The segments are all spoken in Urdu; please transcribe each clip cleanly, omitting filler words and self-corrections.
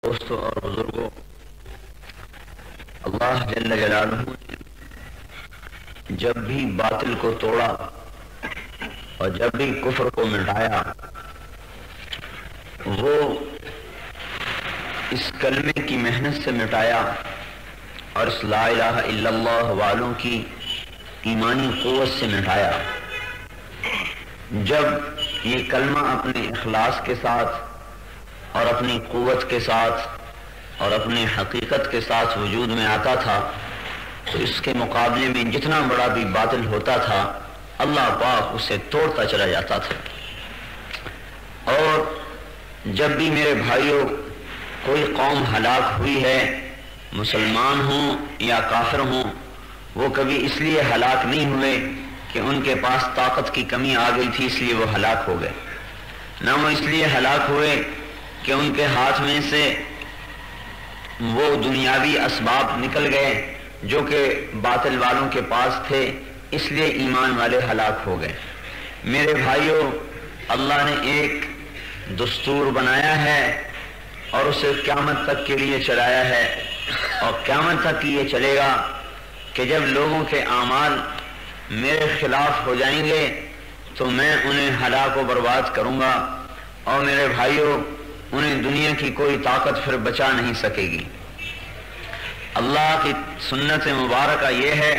دوستوں اور بزرگوں، اللہ جل جلالہ نے جب بھی باطل کو توڑا اور جب بھی کفر کو مٹایا، وہ اس کلمے کی محنت سے مٹایا اور اس لا الہ الا اللہ والوں کی ایمانی قوت سے مٹایا۔ جب یہ کلمہ اپنے اخلاص کے ساتھ اور اپنی قوت کے ساتھ اور اپنی حقیقت کے ساتھ وجود میں آتا تھا تو اس کے مقابلے میں جتنا بڑا بھی باطل ہوتا تھا اللہ پاک اسے توڑتا چلا جاتا تھا۔ اور جب بھی میرے بھائیوں کوئی قوم ہلاک ہوئی ہے، مسلمان ہوں یا کافر ہوں، وہ کبھی اس لیے ہلاک نہیں ہوئے کہ ان کے پاس طاقت کی کمی آ گئی تھی اس لیے وہ ہلاک ہو گئے، نہ وہ اس لیے ہلاک ہوئے کہ ان کے ہاتھ میں سے وہ دنیاوی اسباب نکل گئے جو کہ باطل والوں کے پاس تھے اس لیے ایمان والے ہلاک ہو گئے۔ میرے بھائیوں، اللہ نے ایک دستور بنایا ہے اور اسے قیامت تک کے لیے چلایا ہے، اور قیامت تک یہ چلے گا کہ جب لوگوں کے اعمال میرے خلاف ہو جائیں گے تو میں انہیں ہلاک و برباد کروں گا، اور میرے بھائیوں انہیں دنیا کی کوئی طاقت پھر بچا نہیں سکے گی۔ اللہ کی سنت مبارکہ یہ ہے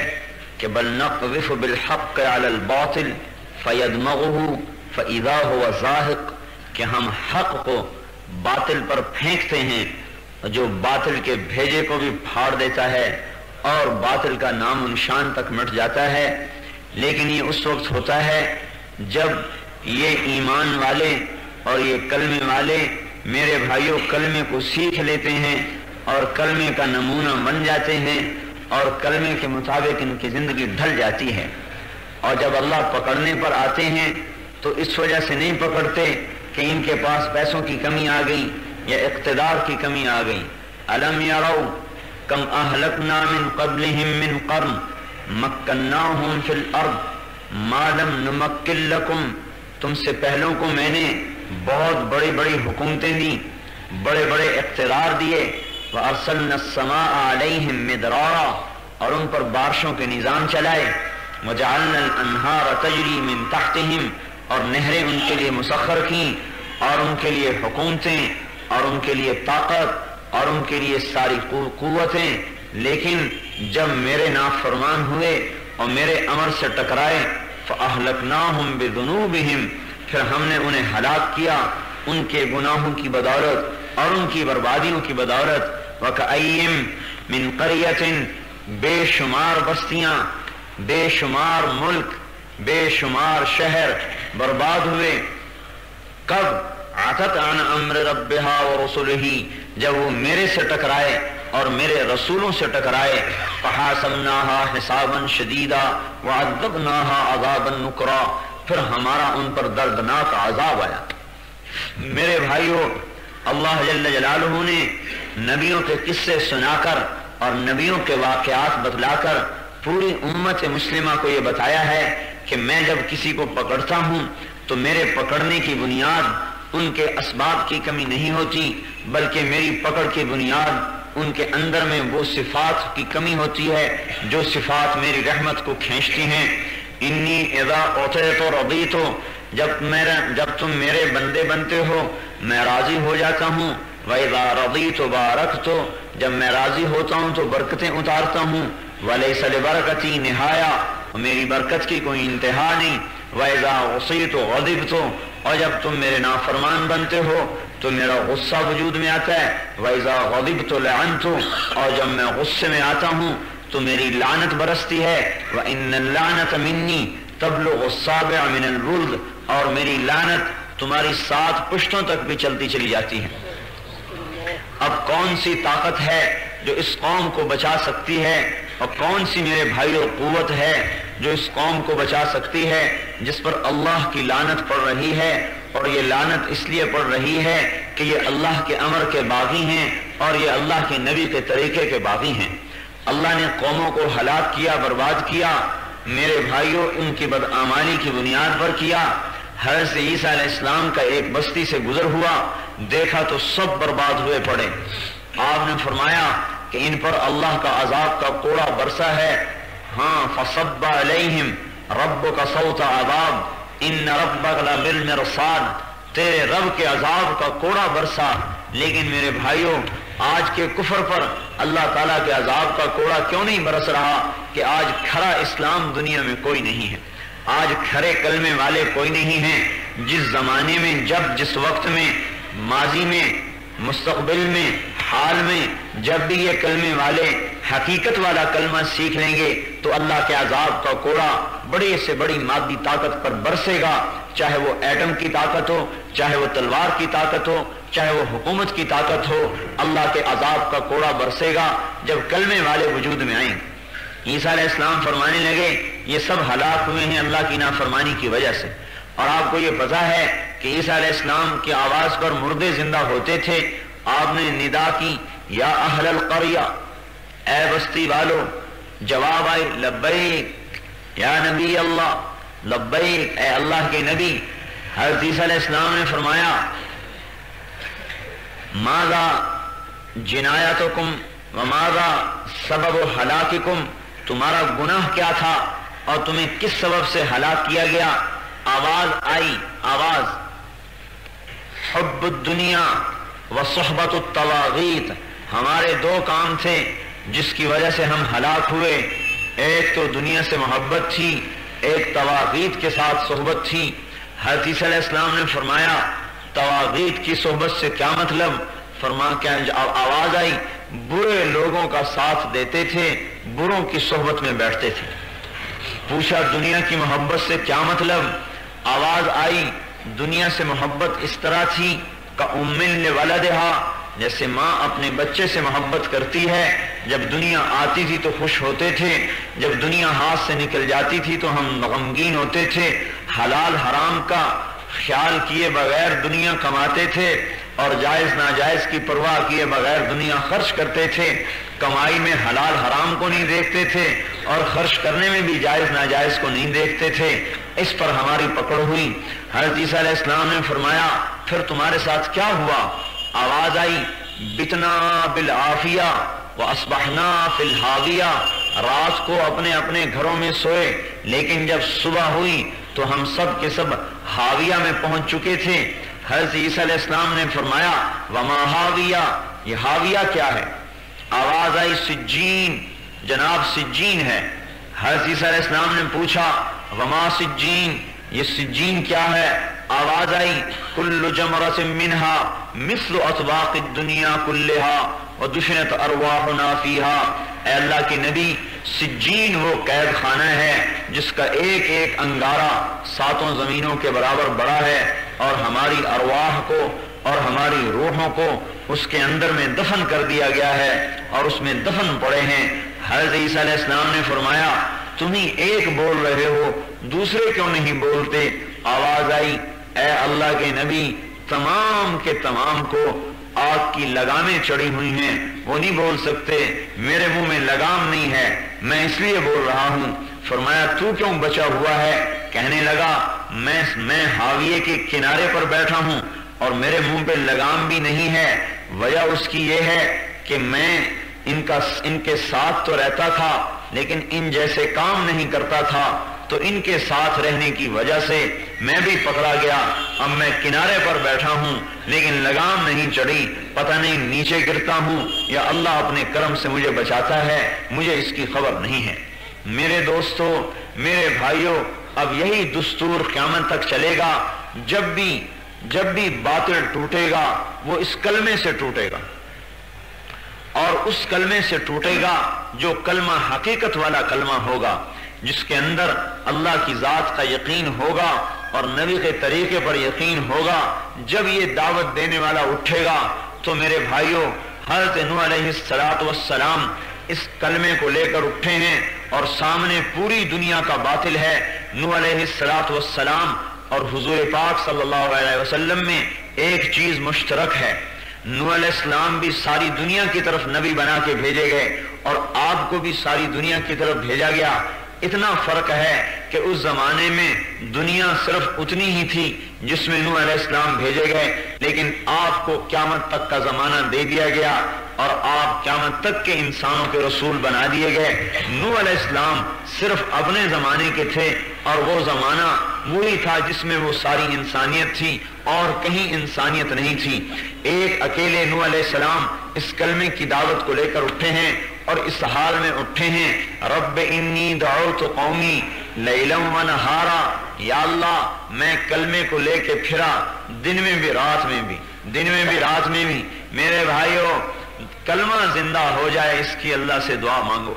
کہ بل نقذف بالحق علی الباطل فیدمغہ فاذا هو زاہق، کہ ہم حق کو باطل پر پھینکتے ہیں جو باطل کے بھیجے کو بھی پھاڑ دیتا ہے اور باطل کا نام و نشان تک مٹ جاتا ہے۔ لیکن یہ اس وقت ہوتا ہے جب یہ ایمان والے اور یہ کلمے والے میرے بھائیوں کلمے کو سیکھ لیتے ہیں اور کلمے کا نمونہ بن جاتے ہیں اور کلمے کے مطابق ان کی زندگی ڈھل جاتی ہے۔ اور جب اللہ پکڑنے پر آتے ہیں تو اس وجہ سے نہیں پکڑتے کہ ان کے پاس پیسوں کی کمی آ گئی یا اقتدار کی کمی آ گئی۔ الم یروا کم اہلکنا من قبلہم من قرن مکناہم فی الارض ما لم نمکن لکم، تم سے پہلوں کو میں نے بہت بڑی بڑی حکومتیں دی، بڑے بڑے اقتدار دیے، وَأَرْسَلْنَا السَّمَاءَ عَلَيْهِمْ مِدْرَارًا، اور ان پر بارشوں کے نظام چلائے، وَجَعَلْنَا الْأَنْهَارَ تَجْرِي مِن تَحْتِهِمْ، اور نہریں ان کے لیے مسخر کیں اور ان کے لیے حکومتیں اور ان کے لیے طاقت اور ان کے لیے ساری قوتیں۔ لیکن جب میرے نافرمان ہوئے اور میرے امر سے ٹکرائے فَأَهْلَكْنَاهُمْ بِذُنُوبِهِمْ، پھر ہم نے انہیں ہلاک کیا ان کے گناہوں کی بدولت اور ان کی بربادیوں کی بدولت۔ وَكَأَيٍّ مِّن قَرْيَةٍ، بے شمار بستیاں، بے شمار ملک، بے شمار شہر برباد ہوئے۔ کب؟ عَتَتْ عَنْ أَمْرِ رَبِّهَا وَرُسُلِهِ، جب وہ میرے سے ٹکرائے اور میرے رسولوں سے ٹکرائے۔ فَحَاسَبْنَاهَا حِسَابًا شَدِيدًا وَعَذَّبْنَاهَا عَذَابًا نُكْرًا، پھر ہمارا ان پر دردناک عذاب آیا۔ میرے بھائیوں، اللہ جل جلالہ نے نبیوں کے قصے سنا کر اور نبیوں کے واقعات بتلا کر پوری امت مسلمہ کو یہ بتایا ہے کہ میں جب کسی کو پکڑتا ہوں تو میرے پکڑنے کی بنیاد ان کے اسباب کی کمی نہیں ہوتی، بلکہ میری پکڑ کی بنیاد ان کے اندر میں وہ صفات کی کمی ہوتی ہے جو صفات میری رحمت کو کھینچتی ہیں۔ انی اذا اعطیت رضیت، جب تم میرے بندے بنتے ہو میں راضی ہو جاتا ہوں۔ وَإِذَا رَضِيتُ بَارَكْتُ، جب میں راضی ہوتا ہوں تو برکتیں اتارتا ہوں۔ وَلَيْسَ لِبَرَكَتِي نِهَايَةٌ، میری برکت کی کوئی انتہا نہیں۔ وَإِذَا عُصِيتُ غَضِبْتُ، اور جب تم میرے نافرمان بنتے ہو تو میرا غصہ وجود میں آتا ہے۔ وَإِذَا غَضِبْتُ لَعَنْتُ، اور جب میں غصے میں آتا ہوں تو میری لعنت برستی ہے۔ وَإِنَّ اللَّعْنَةَ مِنِّي تَبْلُغُ الصَّابِعَ مِنَ الْوُلْدِ، اور میری لعنت تمہاری 7 پشتوں تک بھی چلتی چلی جاتی ہے۔ اب کون سی طاقت ہے جو اس قوم کو بچا سکتی ہے، اور کون سی میرے بھائیوں قوت ہے جو اس قوم کو بچا سکتی ہے جس پر اللہ کی لعنت پڑ رہی ہے؟ اور یہ لعنت اس لیے پڑ رہی ہے کہ یہ اللہ کے امر کے باغی ہیں اور یہ اللہ کے نبی کے طریقے کے باغی ہیں۔ اللہ نے قوموں کو ہلاک کیا، برباد کیا، میرے بھائیوں ان کی بدعمالی کی بنیاد پر کیا۔ حضرت عیسیٰ علیہ السلام کا ایک بستی سے گزر ہوا، دیکھا تو سب برباد ہوئے پڑے۔ آپ نے فرمایا کہ ان پر اللہ کا عذاب کا کوڑا برسا ہے۔ ہاں فصب علیہم ربک صوت عذاب ان ربک لبالمرصاد، تیرے رب کے عذاب کا کوڑا برسا۔ لیکن میرے بھائیوں، آج کے کفر پر اللہ تعالیٰ کے عذاب کا کوڑا کیوں نہیں برس رہا کہ آج کھرا اسلام دنیا میں کوئی نہیں ہے، آج کھرے کلمے والے کوئی نہیں ہیں۔ جس زمانے میں جس وقت میں، ماضی میں، مستقبل میں، حال میں جب بھی یہ کلمے والے حقیقت والا کلمہ سیکھ لیں گے تو اللہ کے عذاب کا کوڑا بڑی سے بڑی مادی طاقت پر برسے گا، چاہے وہ ایٹم کی طاقت ہو، چاہے وہ تلوار کی طاقت ہو، چاہے وہ حکومت کی طاقت ہو، اللہ کے عذاب کا کوڑا برسے گا جب کلمے والے وجود میں آئیں۔ عیسیٰ علیہ السلام فرمانے لگے یہ سب ہلاک ہوئے ہیں اللہ کی نافرمانی کی وجہ سے۔ اور آپ کو یہ پتا ہے کہ عیسیٰ علیہ السلام کی آواز پر مردے زندہ ہوتے تھے۔ آپ نے ندا کی یا اہل القریہ، اے بستی والو، جواب آئے لبیک یا نبی اللہ، لبیک اے اللہ کے نبی۔ حضرت عیسیٰ علیہ السلام نے فرمایا ماذا جنایتکم وماذا سبب ہلاککم، تمہارا گناہ کیا تھا اور تمہیں کس سبب سے ہلاک کیا گیا؟ آواز آئی، آواز حب الدنیا وصحبت الطواغیت، ہمارے دو کام تھے جس کی وجہ سے ہم ہلاک ہوئے، ایک تو دنیا سے محبت تھی، ایک طواغیت کے ساتھ صحبت تھی۔ حضرت عیسیٰ علیہ السلام نے فرمایا طواغیت کی صحبت سے کیا مطلب؟ کیا آواز آئی برے لوگوں کا ساتھ دیتے تھے، بروں کی صحبت میں بیٹھتے تھے۔ پوچھا دنیا کی محبت سے کیا مطلب؟ آواز آئی دنیا سے محبت اس طرح تھی کہ ام لولدہا، جیسے ماں اپنے بچے سے محبت کرتی ہے، جب دنیا آتی تھی تو خوش ہوتے تھے، جب دنیا ہاتھ سے نکل جاتی تھی تو ہم غمگین ہوتے تھے، حلال حرام کا خیال کیے بغیر دنیا کماتے تھے اور جائز ناجائز کی پرواہ کیے بغیر دنیا خرچ کرتے تھے، کمائی میں حلال حرام کو نہیں دیکھتے تھے اور خرچ کرنے میں بھی جائز ناجائز کو نہیں دیکھتے تھے۔ اس پر ہماری پکڑ ہوئی۔ حضرت عیسیٰ علیہ السلام نے فرمایا پھر تمہارے ساتھ کیا ہوا؟ آواز آئی بتنا بالعافیہ واصبحنا فی الحاویہ، رات کو اپنے اپنے گھروں میں سوئے لیکن جب صبح ہوئی تو ہم سب کے سب حاویہ میں پہنچ چکے تھے۔ حضرت عیسیٰ علیہ السلام نے فرمایا وما حاویہ، یہ حاویہ کیا ہے؟ آواز آئی سجین، جناب سجین ہے۔ حضرت عیسیٰ علیہ السلام نے پوچھا وما سجین، یہ سجین کیا ہے؟ آواز آئی کل جمرۃ منہا مثل اطباق الدنیا کلہا ودفنت ارواحنا فیہا۔ اے اللہ کے نبی، سجین وہ قید خانہ ہے جس کا ایک ایک انگارہ 7 زمینوں کے برابر بڑا ہے اور ہماری ارواح کو اور ہماری روحوں کو اس کے اندر میں دفن کر دیا گیا ہے اور اس میں دفن پڑے ہیں۔ حضرت عیسیٰ علیہ السلام نے فرمایا تم ہی ایک بول رہے ہو، دوسرے کیوں نہیں بولتے؟ آواز آئی اے اللہ کے نبی، تمام کے تمام کو آگ کی لگامیں چڑھی ہوئی ہیں، وہ نہیں بول سکتے، میرے منہ میں لگام نہیں ہے، میں اس لیے بول رہا ہوں۔ فرمایا تو کیوں بچا ہوا ہے؟ کہنے لگا میں حاویے کے کنارے پر بیٹھا ہوں اور میرے منہ پہ لگام بھی نہیں ہے۔ وجہ اس کی یہ ہے کہ میں ان کے ساتھ تو رہتا تھا لیکن ان جیسے کام نہیں کرتا تھا، تو ان کے ساتھ رہنے کی وجہ سے میں بھی پکڑا گیا۔ اب میں کنارے پر بیٹھا ہوں لیکن لگام نہیں چڑھی، پتہ نہیں نیچے گرتا ہوں یا اللہ اپنے کرم سے مجھے بچاتا ہے، مجھے اس کی خبر نہیں ہے۔ میرے دوستو، میرے بھائیوں، اب یہی دستور قیامت تک چلے گا۔ جب بھی باطل ٹوٹے گا وہ اس کلمے سے ٹوٹے گا، اور اس کلمے سے ٹوٹے گا جو کلمہ حقیقت والا کلمہ ہوگا، جس کے اندر اللہ کی ذات کا یقین ہوگا اور نبی کے طریقے پر یقین ہوگا۔ جب یہ دعوت دینے والا اٹھے گا تو میرے بھائیوں، حضرت نوح علیہ السلام اس کلمے کو لے کر اٹھے ہیں اور سامنے پوری دنیا کا باطل ہے۔ نوح علیہ السلام اور حضور پاک صلی اللہ علیہ وسلم میں ایک چیز مشترک ہے، نوح علیہ السلام بھی ساری دنیا کی طرف نبی بنا کے بھیجے گئے اور آپ کو بھی ساری دنیا کی طرف بھیجا گیا۔ اتنا فرق ہے کہ اس زمانے میں دنیا صرف اتنی ہی تھی جس میں نوح علیہ السلام بھیجے گئے، لیکن آپ کو قیامت تک کا زمانہ دے دیا گیا اور آپ قیامت تک کے انسانوں کے رسول بنا دیے گئے۔ نوح علیہ السلام صرف اپنے زمانے کے تھے اور وہ زمانہ وہی تھا جس میں وہ ساری انسانیت تھی اور کہیں انسانیت نہیں تھی۔ ایک اکیلے نوح علیہ السلام اس کلمے کی دعوت کو لے کر اٹھے ہیں اور اس حال میں اٹھے ہیں، رب انی دعوت قومی لیلا و نہارا، یا اللہ میں کلمے کو لے کے پھرا دن میں بھی رات میں بھی، دن میں بھی رات میں بھی۔ میرے بھائیو کلمہ زندہ ہو جائے اس کی اللہ سے دعا مانگو۔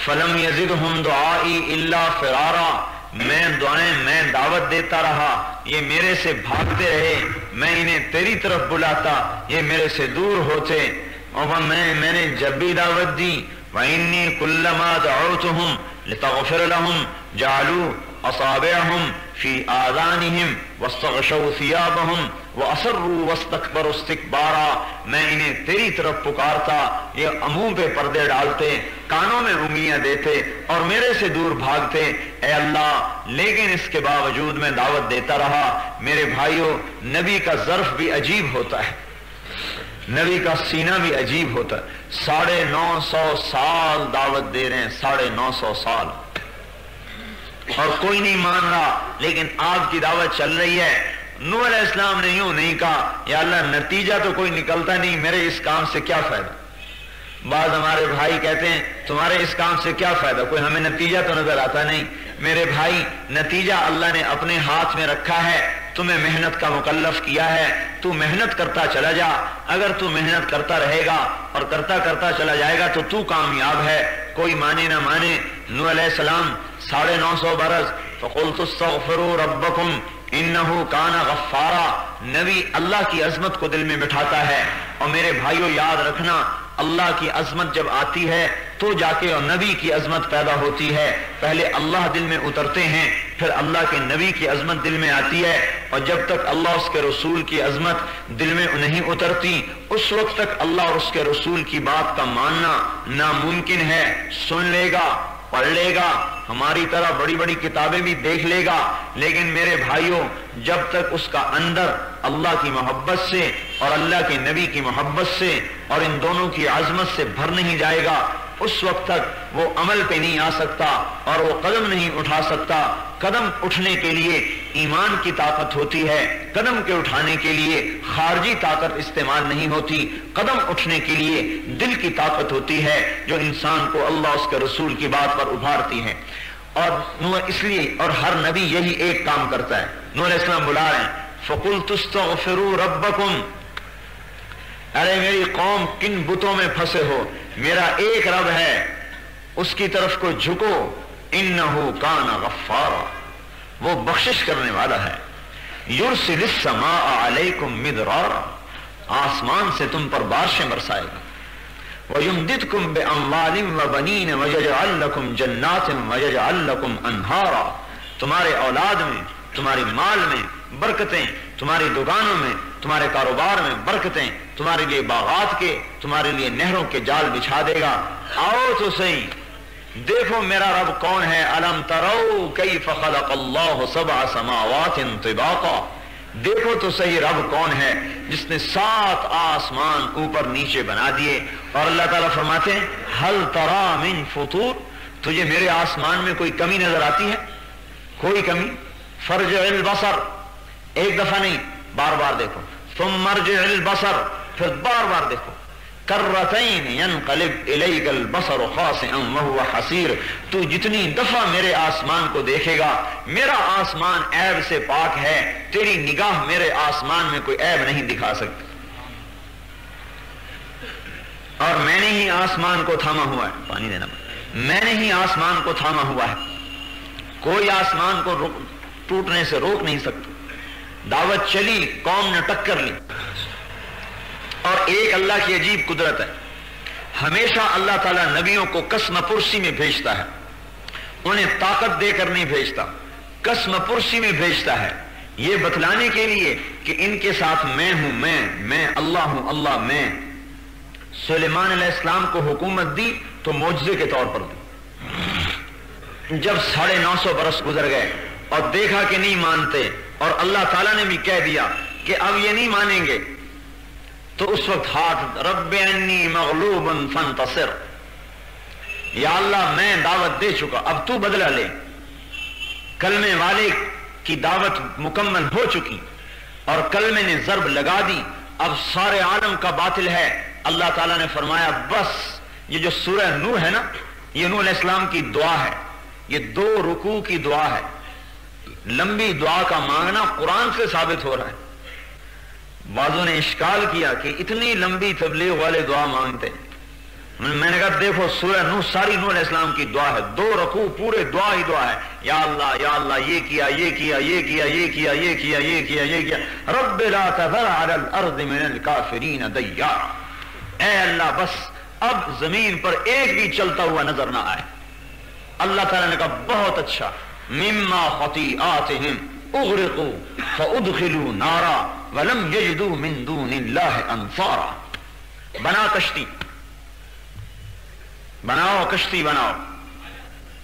فلم یزدہم دعائی الا فرارا، میں دعوت دیتا رہا، یہ میرے سے بھاگتے رہے، میں انہیں تیری طرف بلاتا یہ میرے سے دور ہوتے، اور میں نے جب بھی دعوت دی وَإِنِّي كُلَّمَا دَعَوْتُهُمْ لِتَغْفِرَ لَهُمْ جَعَلُوا أَصَابِعَهُمْ فِي آذَانِهِمْ وَاسْتَغْشَوْا ثِيَابَهُمْ وَأَصَرُّوا وَاسْتَكْبَرُوا اسْتِكْبَارًا، میں انہیں تیری طرف پکارتا یہ منہ پہ پردے ڈالتے، کانوں میں انگلیاں دیتے اور میرے سے دور بھاگتے، اے اللہ لیکن اس کے باوجود میں دعوت دیتا رہا۔ میرے بھائیوں نبی کا ظرف بھی عجیب ہوتا ہے، نبی کا سینہ بھی عجیب ہوتا ہے۔ 950 سال دعوت دے رہے ہیں، 950 سال، اور کوئی نہیں مان رہا، لیکن آپ کی دعوت چل رہی ہے۔ نوح علیہ السلام نے یوں نہیں کہا یا اللہ نتیجہ تو کوئی نکلتا نہیں، میرے اس کام سے کیا فائدہ۔ بعض ہمارے بھائی کہتے ہیں تمہارے اس کام سے کیا فائدہ، کوئی ہمیں نتیجہ تو نظر آتا نہیں۔ میرے بھائی نتیجہ اللہ نے اپنے ہاتھ میں رکھا ہے، تمہیں محنت کا مکلف کیا ہے، تو محنت کرتا چلا جا، اگر تو محنت کرتا رہے گا اور کرتا چلا جائے گا تو کامیاب ہے، کوئی مانے نہ مانے۔ نوح علیہ السلام 950 برس فقلت استغفروا ربکم انہو کان غفارا، نبی اللہ کی عظمت کو دل میں بٹھاتا ہے۔ اور میرے بھائیوں یاد رکھنا اللہ کی عظمت جب آتی ہے تو جا کے اور نبی کی عظمت پیدا ہوتی ہے۔ پہلے اللہ دل میں اترتے ہیں پھر اللہ کے نبی کی عظمت دل میں آتی ہے، اور جب تک اللہ اس کے رسول کی عظمت دل میں نہیں اترتی اس وقت تک اللہ اور اس کے رسول کی بات کا ماننا ناممکن ہے۔ سن لے گا، پڑھ لے گا، ہماری طرح بڑی بڑی کتابیں بھی دیکھ لے گا، لیکن میرے بھائیوں جب تک اس کا اندر اللہ کی محبت سے اور اللہ کے نبی کی محبت سے اور ان دونوں کی عظمت سے بھر نہیں جائے گا اس وقت تک وہ عمل پہ نہیں آ سکتا اور وہ قدم نہیں اٹھا سکتا۔ قدم اٹھنے کے لیے ایمان کی طاقت ہوتی ہے، قدم کے اٹھانے کے لیے خارجی طاقت استعمال نہیں ہوتی، قدم اٹھنے کے لیے دل کی طاقت ہوتی ہے جو انسان کو اللہ اس کے رسول کی بات پر ابھارتی ہے۔ اور اس لیے اور ہر نبی یہی ایک کام کرتا ہے۔ نوح علیہ السلام بلا رہے ہیں فَقُلْتُ اسْتَغْفِرُوا رَبَّكُمْ، ارے میری قوم کن بتوں میں پھنسے ہو، میرا ایک رب ہے اس کی طرف کو جھکو، انہو کان غفارا، وہ بخشش کرنے والا ہے، یرسل السماء علیکم مدرارا، آسمان سے تم پر بارشیں برسائے گا، وَيُمْدِدْكُمْ بِأَمْوَالٍ وَبَنِينَ وَيَجْعَلْ لَكُمْ جَنَّاتٍ وَيَجْعَلْ لَكُمْ أَنْهَارًا، تمہارے اولاد میں، تمہاری مال میں برکتیں، تمہاری دکانوں میں، تمہارے کاروبار میں برکتیں، تمہارے لیے باغات کے، تمہارے لیے نہروں کے جال بچھا دے گا۔ آؤ تو صحیح دیکھو میرا رب کون ہے، أَلَمْ تَرَوْا كَيْفَ خَلَقَ اللَّهُ سَبْعَ سَمَاوَاتٍ طِبَاقًا، دیکھو تو صحیح رب کون ہے جس نے 7 آسمان اوپر نیچے بنا دیے۔ اور اللہ تعالیٰ فرماتے ہیں هَلْ تَرَى مِن فُطُورٍ، تجھے میرے آسمان میں کوئی کمی نظر آتی ہے؟ کوئی کمی؟ فَارْجِعِ الْبَصَرَ، ایک دفعہ نہیں بار بار دیکھو، ثُمَّ ارْجِعِ الْبَصَرَ، پھر بار بار دیکھو، کرتین ينقلب الیک البصر خاسئا وهو حسیر، تو جتنی دفعہ میرے آسمان کو دیکھے گا، میرا آسمان عیب سے پاک ہے، تیری نگاہ میرے آسمان میں کوئی عیب نہیں دکھا سکتی، اور میں نے ہی آسمان کو تھاما ہوا ہے، پانی دینا، میں نے ہی آسمان کو تھاما ہوا ہے، کوئی آسمان کو ٹوٹنے سے روک نہیں سکتا۔ دعوت چلی، قوم نے ٹکر لی، اور ایک اللہ کی عجیب قدرت ہے، ہمیشہ اللہ تعالیٰ نبیوں کو قسم پرسی میں بھیجتا ہے، انہیں طاقت دے کر نہیں بھیجتا، قسم پرسی میں بھیجتا ہے، یہ بتلانے کے لیے کہ ان کے ساتھ میں ہوں، میں اللہ ہوں، اللہ میں۔ سلیمان علیہ السلام کو حکومت دی تو معجزے کے طور پر دی، جب 950 برس گزر گئے اور دیکھا کہ نہیں مانتے اور اللہ تعالیٰ نے بھی کہہ دیا کہ اب یہ نہیں مانیں گے، تو اس وقت ہاتھ رب انی مغلوب فانتصر، یا اللہ میں دعوت دے چکا، اب تو بدلہ لے۔ کلمے والے کی دعوت مکمل ہو چکی اور کلمے نے ضرب لگا دی، اب سارے عالم کا باطل ہے۔ اللہ تعالیٰ نے فرمایا بس یہ جو سورہ نوح ہے نا، یہ نوح علیہ السلام کی دعا ہے، یہ 2 رکوع کی دعا ہے۔ لمبی دعا کا مانگنا قرآن سے ثابت ہو رہا ہے۔ بعضوں نے اشکال کیا کہ اتنی لمبی تبلیغ والے دعا مانگتے ہیں۔ میں نے کہا دیکھو سورہ نوح ساری نوح علیہ السلام کی دعا ہے، 2 رکوع پورے دعا ہی دعا ہے، یا اللہ یہ کیا یہ کیا یہ کیا یہ کیا یہ کیا یہ کیا یہ کیا، رب لا تذر علی الارض من الکافرین دیارا، اے اللہ بس اب زمین پر ایک بھی چلتا ہوا نظر نہ آئے۔ اللہ تعالیٰ نے کہا بہت اچھا، مما خطیئاتہم اغرقوا فادخلوا نارا ولم یجدوا من دون اللہ انصارا۔ بنا کشتی، بناؤ کشتی بناؤ،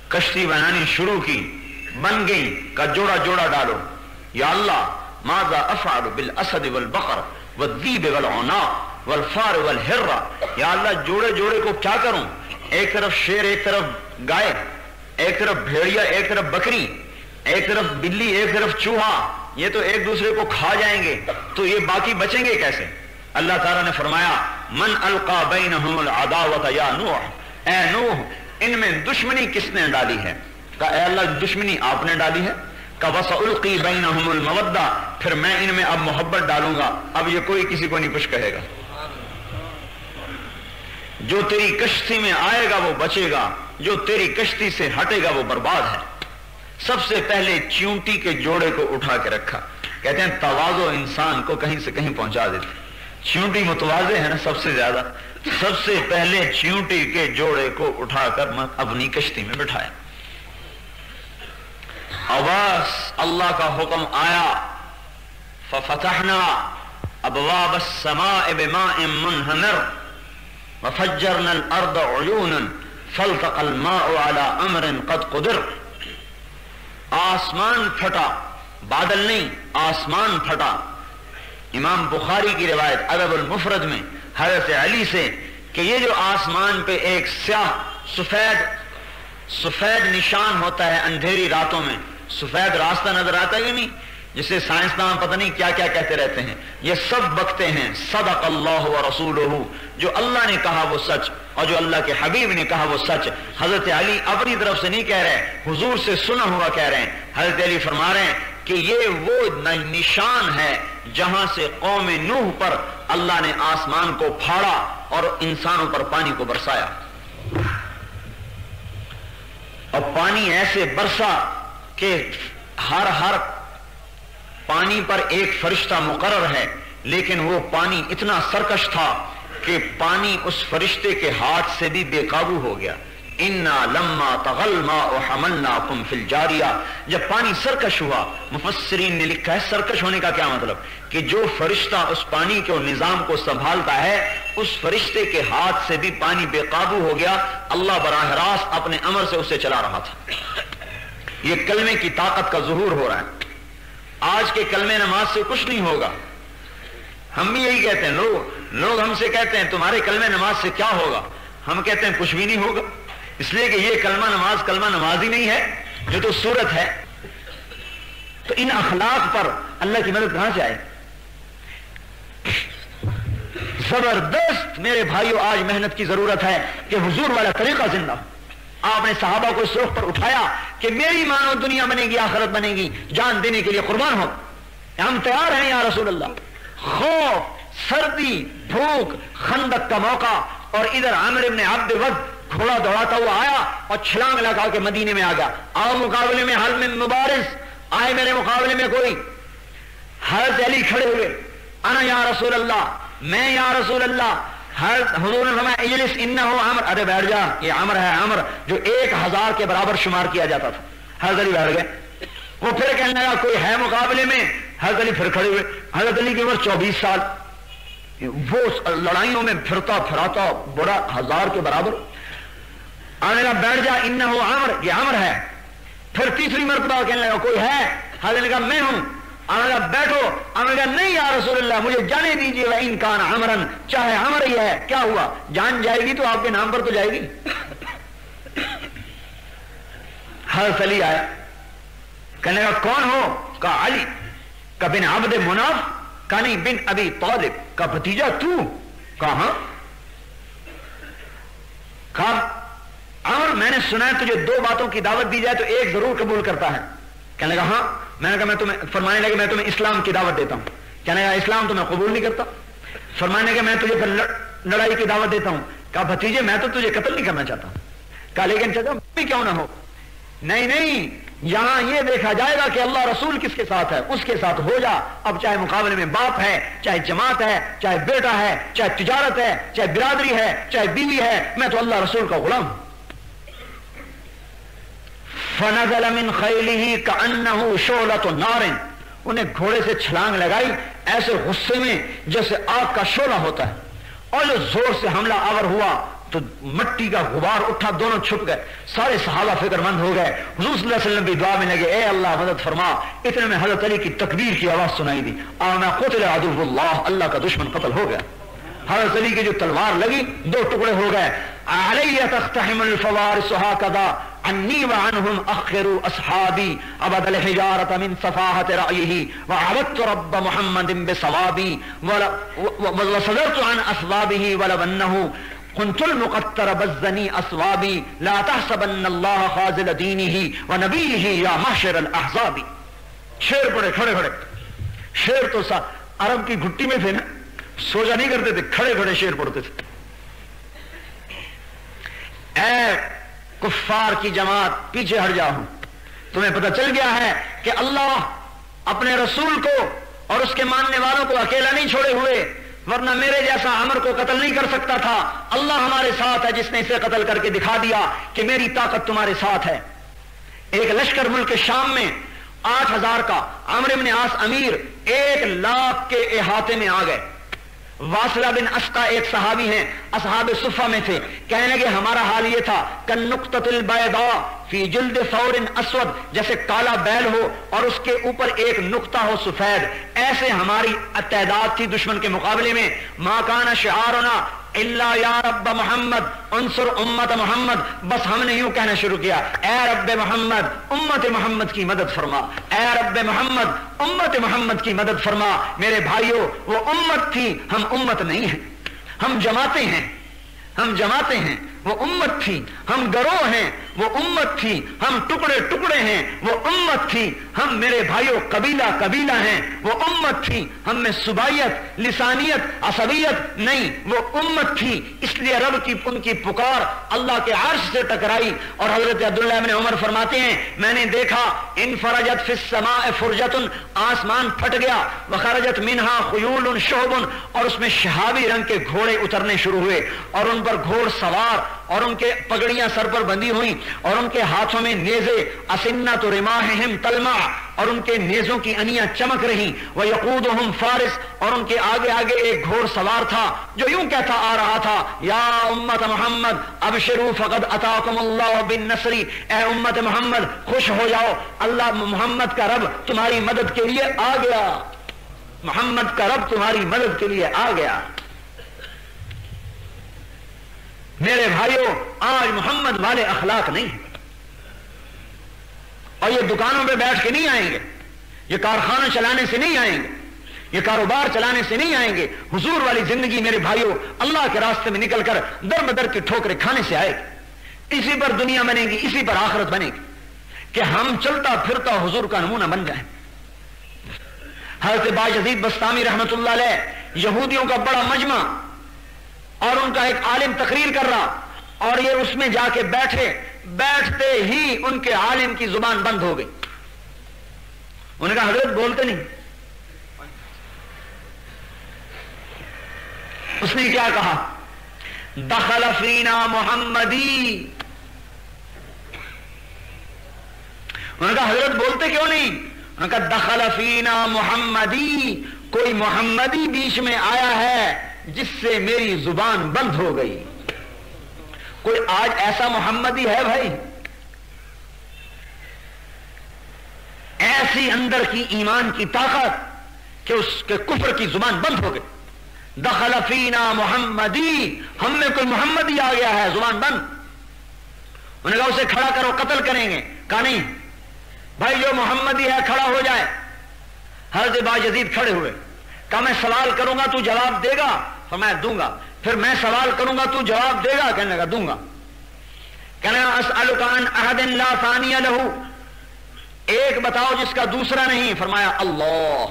کشتی بنانی شروع کی، بن گئی، کا جوڑا جوڑا ڈالو، یا اللہ ماذا افعل بالاسد والبقر والذیب والعناق والفار والہرہ، یا اللہ جوڑے جوڑے کو کیا کروں، ایک طرف شیر ایک طرف گائے، ایک طرف بھیڑیا ایک طرف بکری، ایک طرف بلی ایک طرف چوہا، یہ تو ایک دوسرے کو کھا جائیں گے، تو یہ باقی بچیں گے کیسے؟ اللہ تعالیٰ نے فرمایا من القا بینہم العداوۃ یا نوح، اے نوح ان میں دشمنی کس نے ڈالی ہے؟ کہا اے اللہ دشمنی آپ نے ڈالی ہے۔ کہا وَسَأُلْقِي بَيْنَهُمُ الْمَوَدَّةَ، پھر میں ان میں اب محبت ڈالوں گا، اب یہ کوئی کسی کو نہیں کچھ کہے گا، جو تیری کشتی میں آئے گا وہ بچے گا، جو تیری کشتی سے ہٹے گا وہ برباد ہے۔ سب سے پہلے چیونٹی کے جوڑے کو اٹھا کے رکھا، کہتے ہیں تواضع انسان کو کہیں سے کہیں پہنچا دیتے، چیونٹی متواضع ہے نا سب سے زیادہ، سب سے پہلے چیونٹی کے جوڑے کو اٹھا کر اپنی کشتی میں بٹھایا۔ آواز اللہ کا حکم آیا، ففتحنا ابواب السماء بماء منہمر وفجرنا الارض عیونا فالتقى الماء على امر قد قدر۔ آسمان پھٹا، بادل نہیں آسمان پھٹا۔ امام بخاری کی روایت ادب المفرد میں حضرت علی سے کہ یہ جو آسمان پہ ایک سیاہ سفید نشان ہوتا ہے اندھیری راتوں میں، سفید راستہ نظر آتا ہے نہیں، جسے سائنسدان پتہ نہیں کیا کیا کہتے رہتے ہیں، یہ سب بکتے ہیں صدق اللہ و رسولہ، جو اللہ نے کہا وہ سچ اور جو اللہ کے حبیب نے کہا وہ سچ۔ حضرت علی اپنی طرف سے نہیں کہہ رہے، حضور سے سنا ہوا کہہ رہے ہیں۔ حضرت علی فرما رہے ہیں کہ یہ وہ نشان ہے جہاں سے قوم نوح پر اللہ نے آسمان کو پھاڑا اور انسانوں پر پانی کو برسایا، اور پانی ایسے برسا کہ ہر پانی پر ایک فرشتہ مقرر ہے، لیکن وہ پانی اتنا سرکش تھا کہ پانی اس فرشتے کے ہاتھ سے بھی بے قابو ہو گیا۔ انا لما طغى الماء حملناكم في الجاریہ، جب پانی سرکش ہوا، مفسرین نے لکھا ہے سرکش ہونے کا کیا مطلب، کہ جو فرشتہ اس پانی کے نظام کو سنبھالتا ہے اس فرشتے کے ہاتھ سے بھی پانی بے قابو ہو گیا، اللہ براہ راست اپنے امر سے اسے چلا رہا تھا۔ یہ کلمے کی طاقت کا ظہور ہو رہا ہے۔ آج کے کلمے نماز سے کچھ نہیں ہوگا، ہم بھی یہی کہتے ہیں، لوگ ہم سے کہتے ہیں تمہارے کلمے نماز سے کیا ہوگا، ہم کہتے ہیں کچھ بھی نہیں ہوگا، اس لیے کہ یہ کلمہ نماز ہی نہیں ہے، جو تو صورت ہے۔ تو ان اخلاق پر اللہ کی مدد کہاں سے آئے؟ زبردست میرے بھائیو، آج محنت کی ضرورت ہے کہ حضور والا طریقہ زندہ ہو۔ آپ نے صحابہ کو اس رخ پر اٹھایا کہ میری مانو دنیا بنے گی آخرت بنے گی، جان دینے کے لیے قربان ہو، ہم تیار ہیں یا رسول اللہ۔ خوف، سردی، بھوک، خندق کا موقع، اور ادھر عامر ابن عبد ود گھوڑا دوڑاتا ہوا آیا اور چھلانگ لگا کے مدینے میں آ گیا۔ آؤ مقابلے میں، حل من مبارز، آئے میرے مقابلے میں کوئی؟ حضرت علی کھڑے ہوئے، انا یا رسول اللہ، میں یا رسول اللہ۔ حضور نے فرمایا اجلس انہ عمر، ارے بیٹھ جا، یہ عمر ہے، عمر جو 1000 کے برابر شمار کیا جاتا تھا۔ حضرت علی بیٹھ گئے، وہ پھر کہنے لگا کوئی ہے مقابلے میں؟ حضرت علی پھر کھڑے ہوئے، حضرت علی کی عمر 24 سال، وہ لڑائیوں میں پھرتا بڑا 1000 کے برابر۔ آنے لگا بیٹھ جا انہ عمر، یہ عمر ہے، پھر تیسری مرتبہ کہنے لگا کوئی ہے؟ حضرت نے کہا میں ہوں. آپ نے کہا بیٹھو. آپ نے کہا نہیں یا رسول اللہ مجھے جانے دیجیے. وَإِن كَانَ عَمْرًا چاہے عمر ہی ہے. کیا ہوا؟ جان جائے گی تو آپ کے نام پر تو جائے گی. حضرت علی آیا. کہنے لگا کون ہو؟ کہا علی. کہا بن عبد مناف. کہا نہیں بن ابی طالب. کہا بھتیجا تو؟ کہا ہاں. کہا عمر میں نے سنا ہے تجھے دو باتوں کی دعوت دی جائے تو ایک ضرور قبول کرتا ہے. کہنے لگا ہاں. میں نے کہا میں تمہیں فرمانے لگے میں تمہیں اسلام کی دعوت دیتا ہوں. کہنے لگا اسلام تو میں قبول نہیں کرتا. فرمانے لگے میں تجھے پھر لڑائی کی دعوت دیتا ہوں. کہا بھتیجے میں تو تجھے قتل نہیں کرنا چاہتا. کہا لیکن چچا بھی کیوں نہ ہو. نہیں نہیں یہاں یہ دیکھا جائے گا کہ اللہ رسول کس کے ساتھ ہے اس کے ساتھ ہو جا. اب چاہے مقابلے میں باپ ہے, چاہے جماعت ہے, چاہے بیٹا ہے, چاہے تجارت ہے, چاہے برادری ہے, چاہے بیوی ہے, میں تو اللہ رسول کا غلام ہوں. فنزل من خیلہ کأنہ شعلۃ نار. انہیں گھوڑے سے چھلانگ لگائی ایسے غصے میں جیسے آگ کا شعلہ ہوتا ہے, اور جو زور سے حملہ آور ہوا تو مٹی کا غبار اٹھا, دونوں چھپ گئے. سارے صحابہ فکر مند ہو گئے. حضور صلی اللہ علیہ وسلم بھی دعا میں لگے اے اللہ مدد فرما. اتنے میں حضرت علی کی تکبیر کی آواز سنائی دی. آنا قتل عدو اللہ, اللہ کا دشمن قتل ہو گیا. حضرت علی کی جو تلوار لگی دو ٹکڑے ہو گئے. علی تقتحم الفوارس هكذا عنی وعنهم اخروا اصحابی ابد الحجارۃ من صفاحۃ رأیہ وعبدت رب محمد بصوابی وصدرت عن اصوابہ ولو انہ كنت المقتر بزنی اصوابی لا تحسبن اللہ خاذل دینہ ونبیہ یا محشر الاحزاب. شیر پڑے کھڑے کھڑے. شیر تو عرب کی گھٹی میں تھے نا, سوجا نہیں کرتے تھے, کھڑے کھڑے شیر پڑھتے تھے. اے کفار کی جماعت پیچھے ہٹ جاؤ, تمہیں پتہ چل گیا ہے کہ اللہ اپنے رسول کو اور اس کے ماننے والوں کو اکیلا نہیں چھوڑے ہوئے, ورنہ میرے جیسا عمر کو قتل نہیں کر سکتا تھا. اللہ ہمارے ساتھ ہے جس نے اسے قتل کر کے دکھا دیا کہ میری طاقت تمہارے ساتھ ہے. ایک لشکر ملک شام میں 8000 کا, عمرو بن عاص امیر 1,00,000 کے احاطے میں آ گئے. واصلہ بن اسقا ایک صحابی ہیں, اصحاب صفہ میں تھے. کہنے لگے ہمارا حال یہ تھا کالنقطۃ البیضاء فی جلد ثور اسود, جیسے کالا بیل ہو اور اس کے اوپر ایک نقطہ ہو سفید, ایسے ہماری تعداد تھی دشمن کے مقابلے میں. ما کان شعارنا الا یا رب محمد انصر امت محمد. بس ہم نے یوں کہنا شروع کیا اے رب محمد امت محمد کی مدد فرما, اے رب محمد امت محمد کی مدد فرما. میرے بھائیوں وہ امت تھی, ہم امت نہیں ہیں. ہم جماعتیں ہیں, ہم جماعتیں ہیں, وہ امت تھی. ہم گروہ ہیں, وہ امت تھی. ہم ٹکڑے ٹکڑے ہیں, وہ امت تھی. ہم میرے بھائیوں قبیلہ قبیلہ ہیں, وہ امت تھی. ہم میں صوبائیت لسانیت عصبیت نہیں, وہ امت تھی. اس لیے رب کی ان کی پکار اللہ کے عرش سے ٹکرائی. اور حضرت عبداللہ بن عمر فرماتے ہیں میں نے دیکھا انفرجت فی السماء فرجۃ, آسمان پھٹ گیا. وخرجت منہا خیول شہب, اور اس میں شہابی رنگ کے گھوڑے اترنے شروع ہوئے, اور ان پر گھوڑ سوار, اور ان کے پگڑیاں سر پر بندھی ہوئی, اور ان کے ہاتھوں میں نیزے. اسنۃ رماحہم تلمع, اور ان کے نیزوں کی انیاں چمک رہی. ویقودہم فارس, اور ان کے آگے آگے ایک گھوڑ سوار تھا جو یوں کہتا آ رہا تھا یا امت محمد ابشروا فقد اتاکم اللہ بالنصر. اے امت محمد خوش ہو جاؤ, اللہ محمد کا رب تمہاری مدد کے لیے آ گیا. محمد کا رب تمہاری مدد کے لیے آ گیا. میرے بھائیوں آج محمد والے اخلاق نہیں ہیں, اور یہ دکانوں پہ بیٹھ کے نہیں آئیں گے, یہ کارخانہ چلانے سے نہیں آئیں گے, یہ کاروبار چلانے سے نہیں آئیں گے. حضور والی زندگی میرے بھائیوں اللہ کے راستے میں نکل کر در بدر کی ٹھوکریں کھانے سے آئے گی. اسی پر دنیا بنے گی, اسی پر آخرت بنے گی کہ ہم چلتا پھرتا حضور کا نمونہ بن جائیں. حضرت باجدید بستامی رحمت اللہ علیہ, یہودیوں کا بڑا مجمع, اور ان کا ایک عالم تقریر کر رہا, اور یہ اس میں جا کے بیٹھے. بیٹھتے ہی ان کے عالم کی زبان بند ہو گئی. انہوں نے کہا حضرت بولتے نہیں. اس نے کیا کہا دخل فینا محمدی. انہوں نے کہا حضرت بولتے کیوں نہیں؟ انہوں نے کہا دخل فینا محمدی, کوئی محمدی بیچ میں آیا ہے جس سے میری زبان بند ہو گئی. کوئی آج ایسا محمدی ہے بھائی؟ ایسی اندر کی ایمان کی طاقت کہ اس کے کفر کی زبان بند ہو گئی. دخل فینا محمدی، ہم میں کوئی محمدی آ گیا ہے، زبان بند. انہوں نے کہا اسے کھڑا کرو، قتل کریں گے. کہا نہیں بھائی جو محمدی ہے کھڑا ہو جائے. حضرت باجزید کھڑے ہوئے. کہا میں سوال کروں گا تو جواب دے گا؟ فرمایا دوں گا. پھر میں سوال کروں گا تو جواب دے گا؟ کہنے لگا دوں گا. کہنے لگا اسألک عن احد لا ثانی لہ، ایک بتاؤ جس کا دوسرا نہیں. فرمایا اللہ.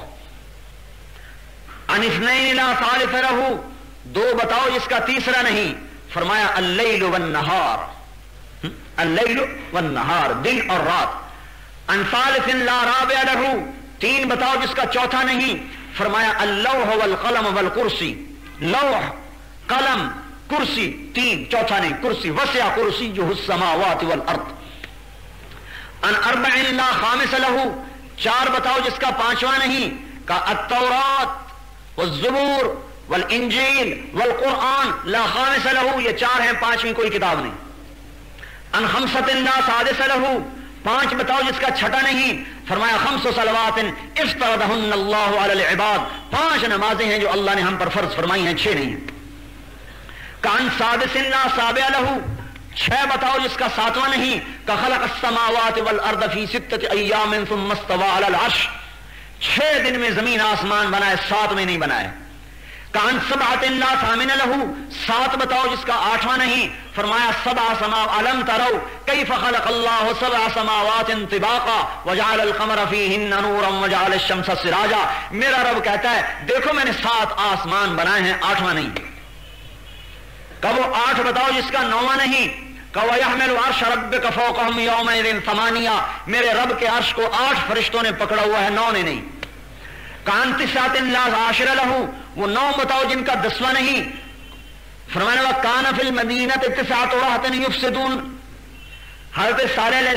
عن اثنین لا ثالث لہ، دو بتاؤ جس کا تیسرا نہیں. فرمایا اللیل والنہار، اللیل والنہار، دن اور رات. عن ثالث لا رابع لہ، تین بتاؤ جس کا چوتھا نہیں. فرمایا اللوح والقلم والکرسی، لوح قلم کرسی، تین، چوتھا نہیں. کرسی، وسع کرسیہ السماوات والارض. عن اربع لا خامس لہ، چار بتاؤ جس کا پانچواں نہیں. کا التورات والزبور والانجیل والقرآن لا خامس لہ، یہ چار ہیں، پانچویں کوئی کتاب نہیں. عن خمسۃ لا سادس لہ، پانچ بتاؤ جس کا چھٹا نہیں. فرمایا خمس صلوات افترضہن اللہ علی العباد، پانچ نمازیں ہیں جو اللہ نے ہم پر فرض فرمائی ہیں، چھ نہیں. کان سادس لا سابع لہ، چھ بتاؤ جس کا ساتواں نہیں. کہ خلق السماوات والارض فی ستۃ ایام ثم استوى علی العرش، 6 دن میں زمین آسمان بنائے، 7 میں نہیں بنائے. کان سبعۃ لا ثامن لہ، 7 بتاؤ جس کا 8واں نہیں. فرمایا سبع سماوات الم تروا کیف خلق اللہ سبع سماوات طباقا وجعل القمر فیہن نورا وجعل الشمس سراجا. میرا رب کہتا ہے دیکھو میں نے 7 آسمان بنائے ہیں، 8واں نہیں. کب وہ 8 بتاؤ جس کا 9واں نہیں. کہ وَيَحْمِلُ عَرْشَ رَبِّكَ فَوْقَهُمْ يَوْمَئِذٍ ثَمَانِيَةٌ، میرے رب کے عرش کو 8 فرشتوں نے پکڑا ہوا ہے، 9 نے نہیں. کان تسعۃ لا عاشر لہ، وہ 9 بتاؤ جن کا 10واں نہیں. فرمانے لگا کان فی المدینہ تسعۃ رہط یفسدون، حضرت صالح علیہ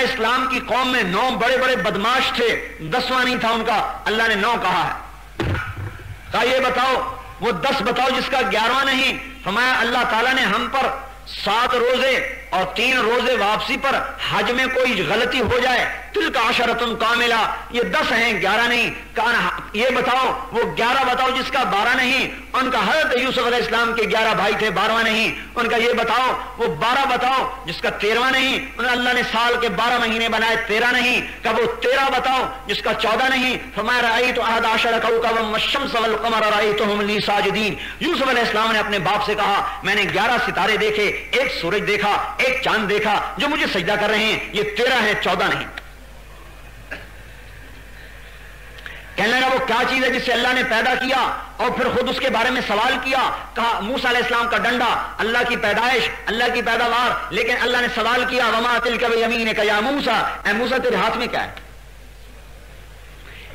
السلام کی قوم میں 9 بڑے بڑے بدماش تھے، 10واں نہیں تھا ان کا. اللہ نے 9 کہا ہے. کہا یہ بتاؤ وہ 10 بتاؤ جس کا 11واں نہیں. فرمایا اللہ تعالیٰ نے ہم پر 7 روزے اور 3 روزے واپسی پر حج میں کوئی غلطی ہو جائے، تلک عشرۃ کاملہ، یہ 10 ہیں 11 نہیں. یہ بتاؤ وہ 11 بتاؤ جس کا 12 نہیں. ان کا حضرت یوسف علیہ السلام کے 11 بھائی تھے، 12واں نہیں. ان کا یہ بتاؤ وہ 12 بتاؤ جس کا 13واں نہیں. اللہ نے سال کے 12 مہینے بنائے، 13 نہیں. کہ وہ 13 بتاؤ جس کا 14 نہیں. فرمایا رأیت احد عشر کوكبا والشمس والقمر رأیتهم لی ساجدین. یوسف علیہ السلام نے اپنے باپ سے کہا میں نے 11 ستارے دیکھے، ایک سورج دیکھا، ایک چاند دیکھا جو مجھے سجدہ کر رہے ہیں. یہ 13 ہیں، 14 نہیں. کہنے لگا وہ کیا چیز ہے جسے اللہ نے پیدا کیا اور پھر خود اس کے بارے میں سوال کیا. کہا موسیٰ علیہ السلام کا ڈنڈا، اللہ کی پیدائش، اللہ کی پیداوار. لیکن اللہ نے سوال کیا وما تلک بیمینک یا موسیٰ، اے موسیٰ تیرے ہاتھ میں کیا ہے؟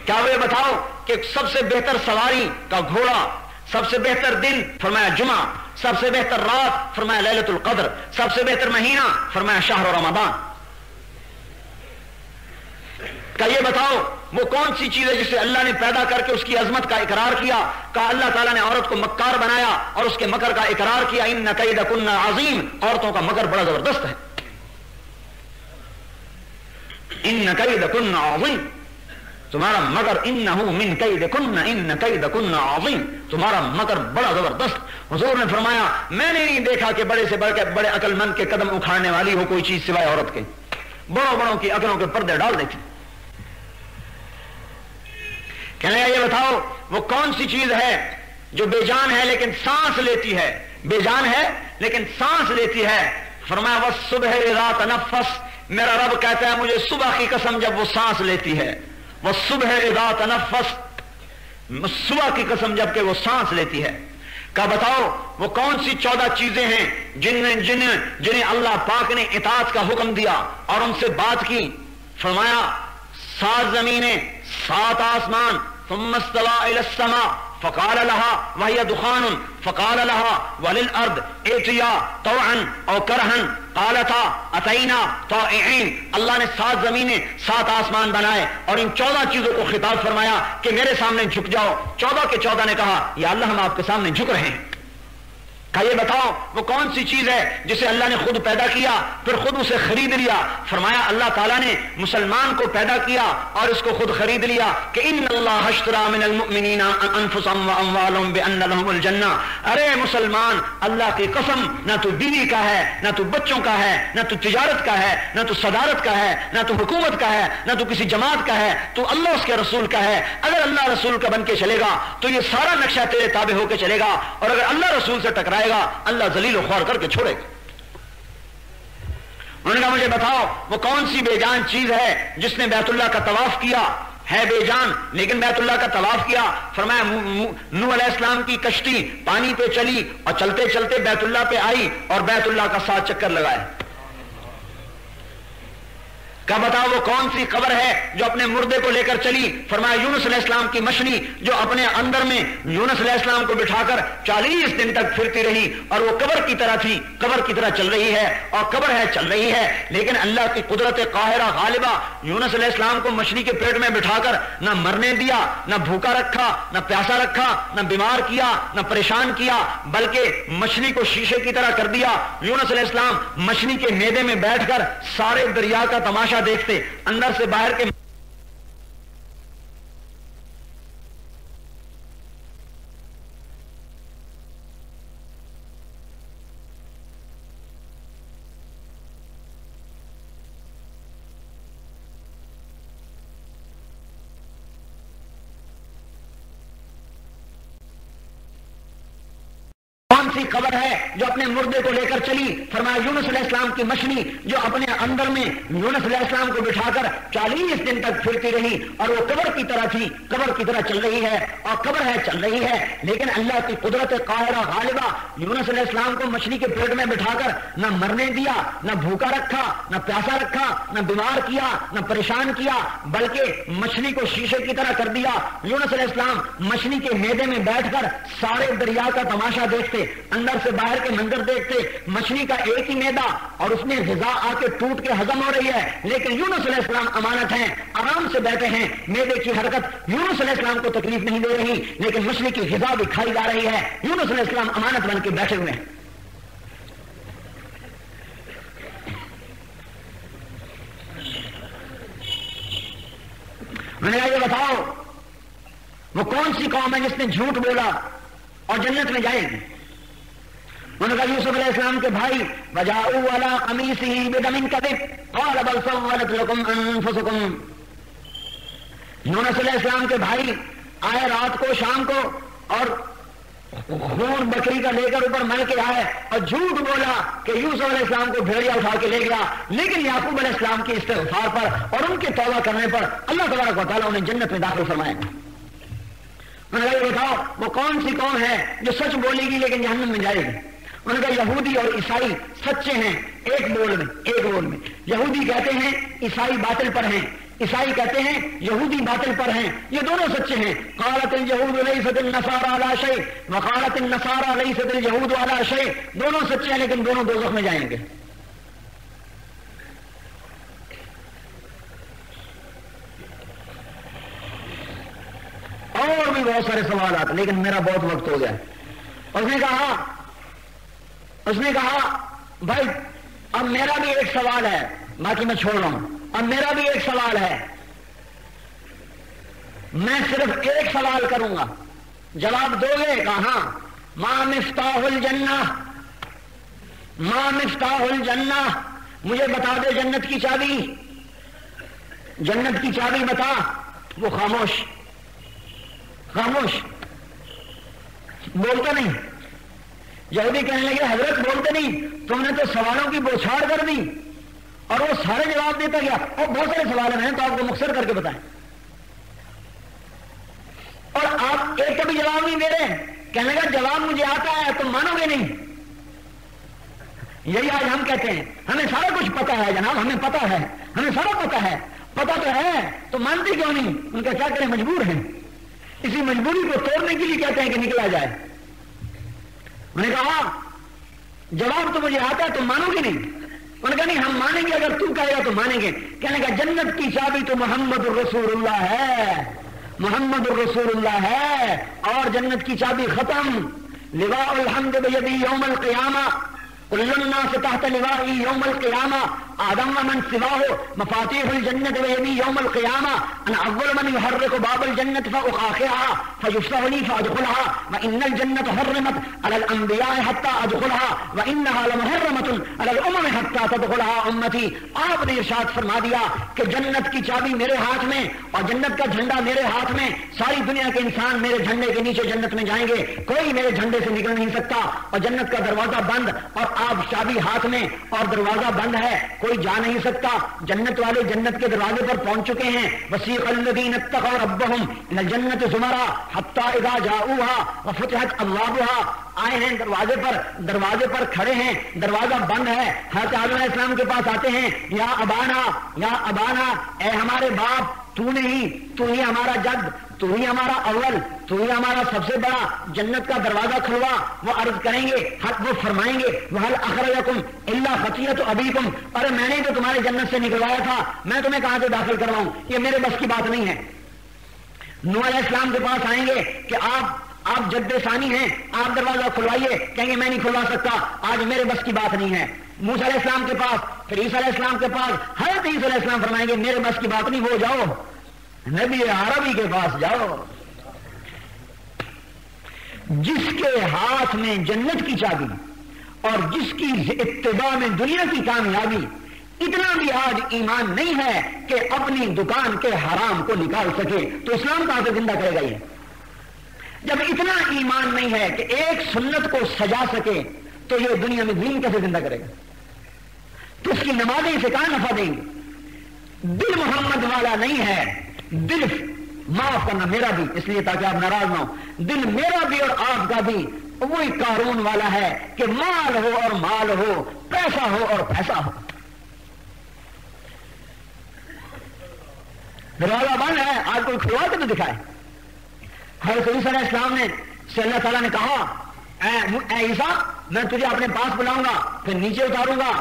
کیا وہ یہ بتاؤ کہ سب سے بہتر سواری کا گھوڑا، سب سے بہتر دن فرمایا جمعہ، سب سے بہتر رات فرمایا لیلۃ القدر، سب سے بہتر مہینہ فرمایا شہر رمضان. کہ یہ بتاؤ وہ کون سی چیز ہے جسے اللہ نے پیدا کر کے اس کی عظمت کا اقرار کیا. کہا اللہ تعالیٰ نے عورت کو مکار بنایا اور اس کے مکر کا اقرار کیا. ان کیدکن عظیم، عورتوں کا مکر بڑا زبردست ہے. ان کیدکن عظیم، تمہارا مکر انہ من کیدکن، ان کیدکن عظیم، تمہارا مکر بڑا زبردست. حضور نے فرمایا میں نے نہیں دیکھا کہ بڑے سے بڑھ کے بڑے عقل مند کے قدم اکھاڑنے والی ہو کوئی چیز سوائے عورت کے. بڑوں بڑوں کی عقلوں کے پردے ڈال دیتی. کہنے لگا یہ بتاؤ وہ کون سی چیز ہے جو بے جان ہے لیکن سانس لیتی ہے، بے جان ہے لیکن سانس لیتی ہے. فرمایا والصبح اذا تنفس، میرا رب کہتا ہے مجھے صبح کی قسم جب وہ سانس لیتی ہے. والصبح اذا تنفس، صبح کی قسم جب کہ وہ سانس لیتی ہے. کہ بتاؤ وہ کون سی 14 چیزیں ہیں جنہیں اللہ پاک نے اطاعت کا حکم دیا اور ان سے بات کی. فرمایا 7 زمینیں، 7 آسمان. ثم استوى الى السماء فقال لها وهي دخان فقال لها وللارض ائتيا طوعا او كرها قالتا اتينا طائعين. اللہ نے 7 زمینیں، 7 آسمان بنائے اور ان 14 چیزوں کو خطاب فرمایا کہ میرے سامنے جھک جاؤ. 14 کے 14 نے کہا یا اللہ ہم آپ کے سامنے جھک رہے ہیں. کہ یہ بتاؤ وہ کون سی چیز ہے جسے اللہ نے خود پیدا کیا پھر خود اسے خرید لیا؟ فرمایا اللہ تعالیٰ نے مسلمان کو پیدا کیا اور اس کو خود خرید لیا کہ ان اللہ اشتری من المؤمنین انفسهم واموالهم بان لهم الجنہ۔ ارے مسلمان، اللہ کی قسم، نہ تو بیوی کا ہے، نہ تو بچوں کا ہے، نہ تو تجارت کا ہے، نہ تو صدارت کا ہے، نہ تو حکومت کا ہے، نہ تو کسی جماعت کا ہے، تو اللہ اس کے رسول کا ہے۔ اگر اللہ رسول کا بن کے چلے گا تو یہ سارا نقشہ تیرے تابع ہو کے چلے گا، اور اگر اللہ رسول سے ٹکرائے گا اللہ ذلیل و خوار کر کے چھوڑے گا۔ انہوں نے کہا مجھے بتاؤ وہ کون سی بے جان چیز ہے جس نے بیت اللہ کا طواف کیا؟ ہے بے جان لیکن بیت اللہ کا طواف کیا۔ فرمایا نوح علیہ السلام کی کشتی پانی پہ چلی اور چلتے چلتے بیت اللہ پہ آئی اور بیت اللہ کا 7 چکر لگائے۔ کہا بتاؤ وہ کون سی قبر ہے جو اپنے مردے کو لے کر چلی؟ فرمایا یونس علیہ السلام کی مچھلی جو اپنے اندر میں یونس علیہ السلام کو بٹھا کر 40 دن تک پھرتی رہی اور وہ قبر کی طرح تھی، قبر کی طرح چل رہی ہے اور قبر ہے چل رہی ہے، لیکن اللہ کی قدرت قاہرہ غالبہ یونس علیہ السلام کو مچھلی کے پیٹ میں بٹھا کر نہ مرنے دیا، نہ بھوکا رکھا، نہ پیاسا رکھا، نہ بیمار کیا، نہ پریشان کیا، بلکہ مچھلی کو شیشے کی طرح کر دیا۔ یونس علیہ السلام مچھلی کے میدے میں بیٹھ کر سارے دریا کا تماشا دیکھتے، اندر سے باہر کے کون سی قبر ہے جو اپنے مردے کو لے کر چلی؟ فرمایا یونس علیہ السلام کی مچھلی جو اپنے اندر میں یونس علیہ السلام کو بٹھا کر 40 دن تک پھرتی رہی اور وہ قبر کی طرح تھی، قبر کی طرح چل رہی ہے اور قبر ہے چل رہی ہے، لیکن اللہ کی قدرت قاہرہ غالبہ یونس علیہ السلام کو مچھلی کے پیٹ میں بٹھا کر نہ مرنے دیا، نہ بھوکا رکھا، نہ پیاسا رکھا، نہ بیمار کیا، نہ پریشان کیا، بلکہ مچھلی کو شیشے کی طرح کر دیا۔ یونس علیہ السلام مچھلی کے میدے میں بیٹھ کر سارے دریا کا تماشا دیکھتے، اندر سے باہر کے منظر دیکھتے، مچھلی کا ایک ہی میدا اور اس میں غذا آ کے ٹوٹ کے ہضم ہو رہی ہے، لیکن یونس علیہ السلام امانت ہیں، آرام سے بیٹھے ہیں، میدے کی حرکت یونس علیہ السلام کو تکلیف نہیں دے رہی، لیکن مچھلی کی غذا بھی کھائی جا رہی ہے، یونس علیہ السلام امانت بن کے بیٹھے ہوئے ہیں۔ میں نے کہا یہ بتاؤ وہ کون سی قوم ہے جس نے جھوٹ بولا اور جنت میں جائے گی؟ انہوں نے کہا یوسف علیہ السلام کے بھائی وجاؤوا علی قمیصہ بدم کذب قال بل سولت لکم انفسکم۔ یونس علیہ السلام کے بھائی آئے رات کو شام کو اور خون بکری کا لے کر اوپر مل کے آئے اور جھوٹ بولا کہ یوسف علیہ السلام کو بھیڑیا اٹھا کے لے گیا، لیکن یعقوب علیہ السلام کی استغفار پر اور ان کے توبہ کرنے پر اللہ تبارک و تعالیٰ انہیں جنت میں داخل فرمائے گا۔ میں نے کہا یہ بتاؤ وہ کون سی قوم ہے جو سچ بولے گی لیکن جہنم میں جائے گی؟ انہوں نے کہا یہودی اور عیسائی سچے ہیں ایک بول میں۔ یہودی کہتے ہیں عیسائی باطل پر ہیں، عیسائی کہتے ہیں یہودی باطل پر ہیں، یہ دونوں سچے ہیں۔ قالت اليهود ليست النصارى على شيء وقالت النصارى ليست اليهود على شيء، دونوں سچے ہیں لیکن دونوں دوزخ میں جائیں گے۔ اور بھی بہت سارے سوالات، لیکن میرا بہت وقت ہو گیا۔ اس نے کہا بھائی اب میرا بھی ایک سوال ہے، باقی میں چھوڑ رہا ہوں، اب میرا بھی ایک سوال ہے، میں صرف ایک سوال کروں گا، جواب دو گے؟ کہا ہاں۔ ما مفتاح الجنہ، ما مفتاح الجنہ، مجھے بتا دے جنت کی چابی، جنت کی چابی بتا۔ وہ خاموش بولتا نہیں۔ یہودی کہنے لگے حضرت بولتے نہیں، تم نے تو سوالوں کی بوچھاڑ کر دی، اور وہ سارے جواب دیتا گیا، اور بہت سارے سوال ہیں تو آپ کو مختصر کر کے بتائیں، اور آپ ایک کا بھی جواب نہیں دے رہے۔ کہنے لگا جواب مجھے آتا ہے، تم مانو گے نہیں۔ یہی آج ہم کہتے ہیں ہمیں سارا کچھ پتا ہے جناب، ہمیں پتا ہے، ہمیں سارا پتا ہے، پتا تو ہے تو مانتے کیوں نہیں؟ ان کا کیا کریں، مجبور ہیں، اسی مجبوری کو توڑنے کے لیے کہتے ہیں کہ نکلا جائے۔ میں نے کہا جواب تو مجھے آتا ہے، تم مانو گے نہیں؟ انہوں نے کہا نہیں ہم مانیں گے، اگر تم کہے گا تو مانیں گے۔ کہنے کا جنت کی چابی تو محمد الرسول اللہ ہے، محمد الرسول اللہ ہے، اور جنت کی چابی ختم۔ لواء الحمد بیدی یوم القیامہ کل الناس تحت لوائی یوم القیامہ آدم ومن سواہ مفاتیح الجنت بیدی یوم القیامہ انا اول من يحرك باب الجنت فاقاقعها فيفتح لي فادخلها وان الجنت حرمت على الانبیاء حتى ادخلها وانها لمحرمة على الامم حتى تدخلها امتی. آپ نے ارشاد فرما دیا کہ جنت کی چابی میرے ہاتھ میں اور جنت کا جھنڈا میرے ہاتھ میں. ساری دنیا کے انسان میرے جھنڈے کے نیچے جنت میں جائیں گے, کوئی میرے جھنڈے سے نکل نہیں سکتا. اور جنت کا دروازہ بند اور آپ چابی ہاتھ میں اور دروازہ بند ہے, کوئی جا نہیں سکتا. جنت والے جنت کے دروازے پر پہنچ چکے ہیں. وسیق الذین اتقوا ربهم الى الجنت زمرا حتى اذا جاؤوها وفتحت ابوابها. آئے ہیں دروازے پر کھڑے ہیں, دروازہ بند ہے. حضرت آدم علیہ السلام کے پاس آتے ہیں, یا ابانا, اے ہمارے باپ, تو ہی ہمارا جد, تو ہی ہمارا اول, تو ہی ہمارا سب سے بڑا. جنت کا دروازہ کھلوا. وہ عرض کریں گے, وہ فرمائیں گے, وَهَلْ أَخْرَجَكُمْ إِلَّا خَطِيَّةُ أَبِيكُمْ, ارے میں نے تو تمہارے جنت سے نکلوایا تھا, میں تمہیں کہاں سے داخل کرواؤں, یہ میرے بس کی بات نہیں ہے. نوح علیہ السلام کے پاس آئیں گے کہ آپ جد ثانی ہیں, آپ دروازہ کھلوائیے, کہیں گے میں نہیں کھلوا سکتا, آج میرے بس کی بات نہیں ہے. موسیٰ علیہ السلام کے پاس, پھر عیسیٰ علیہ السلام کے پاس, حضرت عیسیٰ علیہ السلام فرمائیں گے میرے بس کی بات نہیں, وہ جاؤ نبی عربی کے پاس جاؤ, جس کے ہاتھ میں جنت کی چابی اور جس کی اتباع میں دنیا کی کامیابی. اتنا بھی آج ایمان نہیں ہے کہ اپنی دکان کے حرام کو نکال سکے, تو اسلام کہاں سے زندہ کرے گا یہ؟ جب اتنا ایمان نہیں ہے کہ ایک سنت کو سجا سکے, تو یہ دنیا میں دین کیسے زندہ کرے گا؟ تو اس کی نمازیں اسے کہاں نفع دیں گے؟ دل محمد والا نہیں ہے. دل معاف کرنا میرا بھی, اس لیے تاکہ آپ ناراض نہ ہو, دل میرا بھی اور آپ کا بھی وہی قارون والا ہے کہ مال ہو اور مال ہو, پیسہ ہو اور پیسہ ہو. دروازہ بند ہے, آج کوئی کھلوا کے تو دکھائے. حضرت عیسیٰ علیہ السلام نے سے اللہ تعالیٰ نے کہا, اے عیسیٰ میں تجھے اپنے پاس بلاؤں گا, پھر نیچے اتاروں گا,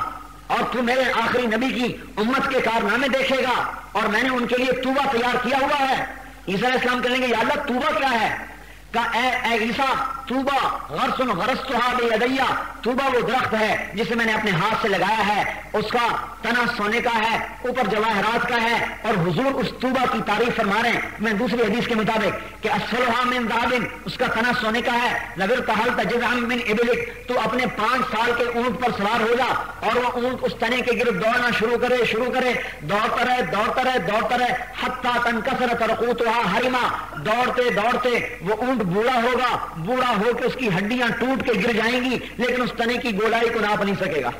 اور تو میرے آخری نبی کی امت کے کارنامے دیکھے گا, اور میں نے ان کے لیے توبہ تیار کیا ہوا ہے. عیسیٰ علیہ السلام کہیں گے یا اللہ توبہ کیا ہے؟ کہا اے عیسیٰ توبہ غرس غرستھا بیدیا, توبہ وہ درخت ہے جسے میں نے اپنے ہاتھ سے لگایا ہے, اس کا تنا سونے کا ہے, اوپر جواہرات کا ہے, اور حضور اس توبہ کی تعریف فرما رہے ہیں. میں دوسری حدیث کے مطابق کہ اصلھا من ذهب, اس کا تنا سونے کا ہے. لگر تحلت جذعا من ابلک, تو اپنے 5 سال کے اونٹ پر سوار ہو جا, اور وہ اونٹ اس تنے کے گرد دوڑنا شروع کرے, دوڑتا رہے حتی تنکسر ترقوتها حرما, دوڑتے وہ اونٹ بوڑھا ہو کے اس کی ہڈیاں ٹوٹ کے گر جائیں گی, لیکن اس تنے کی گولائی کو ناپ نہیں سکے گا.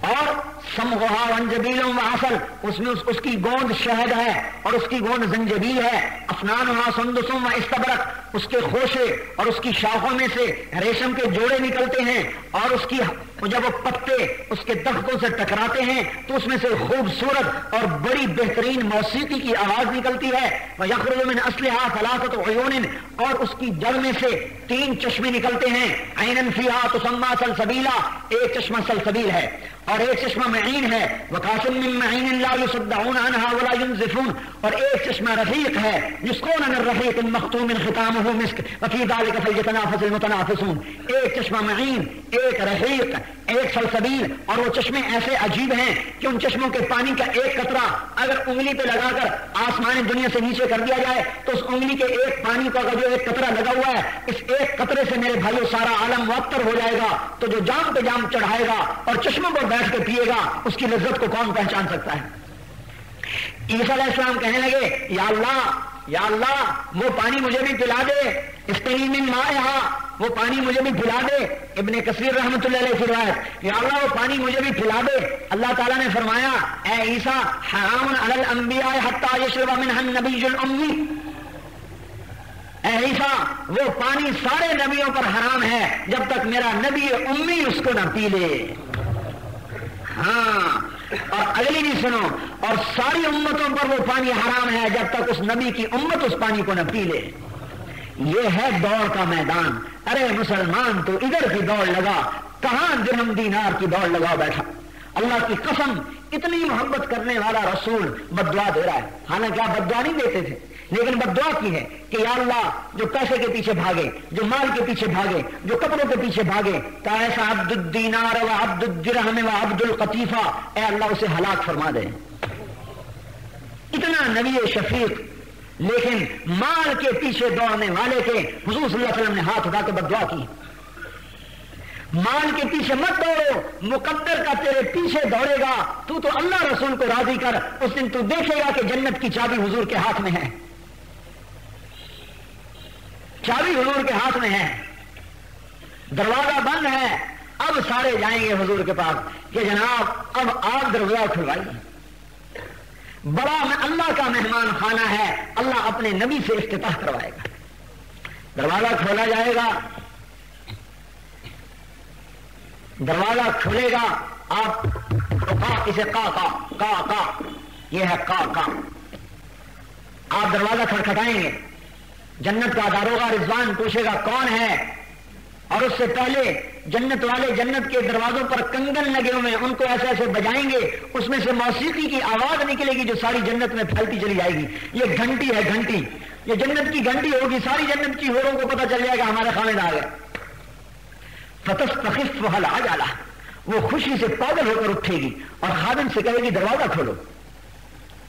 اور سمغھا وانجبیل وعسل, اس میں اس کی گوند شہد ہے اور اس کی گوند زنجبیل ہے. افنانھا سندس واستبرق, اس کے خوشے اور اس کی شاخوں میں سے ریشم کے جوڑے نکلتے ہیں, اور اس کی جب وہ پتے اس کے درختوں سے ٹکراتے ہیں تو اس میں سے خوبصورت اور بڑی بہترین موسیقی کی آواز نکلتی ہے. وَيَخْرُجُ مِنْ أَصْلِهَا 3 عُيُونٍ, اور اس کی جڑ میں سے 3 چشمے نکلتے ہیں. عَيْنًا فِيهَا تُسَمَّى سَلْسَبِيلًا, ایک چشمہ سلسبیل ہے اور ایک چشمہ معین ہے. وَكَاسٍ مِّن مَّعِينٍ لَا يُصَدَّعُونَ عَنْهَا وَلَا يُنزِفُونَ, اور ایک چشمہ رفیق ہے, يُسْقَوْنَ مِن رَّحِيقٍ مَّخْتُومٍ خِتَامُهُ مِسْكٌ وَفِي ذَلِكَ فَلْيَتَنَافَسِ الْمُتَنَافِسُونَ. ایک چشمہ معین, ایک رحیق, ایک سلسبیل. اور وہ چشمے ایسے عجیب ہیں کہ ان چشموں کے پانی کا ایک قطرہ اگر انگلی پہ لگا کر آسمان دنیا سے نیچے کر دیا جائے, تو اس انگلی کے ایک پانی کا جو ایک قطرہ لگا ہوا ہے, اس ایک قطرے سے میرے بھائیو سارا عالم معطر ہو جائے گا. تو جو جام پہ جام چڑھائے گا اور چشموں پر بیٹھ کے پیے گا, اس کی لذت کو کون پہچان سکتا ہے؟ عیسیٰ علیہ السلام کہنے لگے یا اللہ وہ پانی مجھے بھی پلا دے. اسقنی من مائھا, وہ پانی مجھے بھی پلا دے. ابن کثیر رحمۃ اللہ علیہ کی روایت, یا اللہ وہ پانی مجھے بھی پلا دے. اللہ تعالیٰ نے فرمایا اے عیسیٰ حرام علی الانبیاء حتی یشرب منها النبی الامی, اے عیسیٰ وہ پانی سارے نبیوں پر حرام ہے جب تک میرا نبی امی اس کو نہ پی لے. ہاں, اور اگلی بھی سنو, اور ساری امتوں پر وہ پانی حرام ہے جب تک اس نبی کی امت اس پانی کو نہ پی لے. یہ ہے دوڑ کا میدان. ارے مسلمان تو ادھر کی دوڑ لگا, کہاں درہم دینار کی دوڑ لگا بیٹھا. اللہ کی قسم اتنی محبت کرنے والا رسول بد دعا دے رہا ہے. حالانکہ آپ بد دعا نہیں دیتے تھے، لیکن بد دعا کی ہے کہ یا اللہ جو پیسے کے پیچھے بھاگے، جو مال کے پیچھے بھاگے، جو کپڑوں کے پیچھے بھاگے، ایسا عبد الدینار و عبد الدرہم و عبد القطیفہ، اے اللہ اسے ہلاک فرما دے. اتنا نبی شفیق، لیکن مال کے پیچھے دوڑنے والے کے حضور صلی اللہ علیہ وسلم نے ہاتھ اٹھا کے بد دعا کی. مال کے پیچھے مت دوڑو، مقدر کا تیرے پیچھے دوڑے گا، تو اللہ رسول کو راضی کر، اس دن تو دیکھے گا کہ جنت کی چابی حضور کے ہاتھ میں ہے. چابی حضور کے ہاتھ میں ہے، دروازہ بند ہے. اب سارے جائیں گے حضور کے پاس کہ جناب اب آپ دروازہ کھلوائیے. بڑا اللہ کا مہمان خانہ ہے، اللہ اپنے نبی سے افتتاح کروائے گا. دروازہ کھولا جائے گا، دروازہ کھلے گا. آپ اسے کا یہ ہے کا. آپ دروازہ کھٹکھٹائیں گے، جنت کا داروغہ رضوان پوچھے گا کون ہے، اور اس سے پہلے جنت والے جنت کے دروازوں پر کنگن لگے ہوئے ان کو ایسے ایسے بجائیں گے، اس میں سے موسیقی کی آواز نکلے گی جو ساری جنت میں پھیلتی چلی جائے گی. یہ گھنٹی ہے، گھنٹی، یہ جنت کی گھنٹی ہوگی. ساری جنت کی حوروں کو پتہ چل جائے گا ہمارے خامد آ گئے. فتستخف العجلہ، وہ خوشی سے پاگل ہو کر اٹھے گی اور خادم سے کہے گی دروازہ کھولو،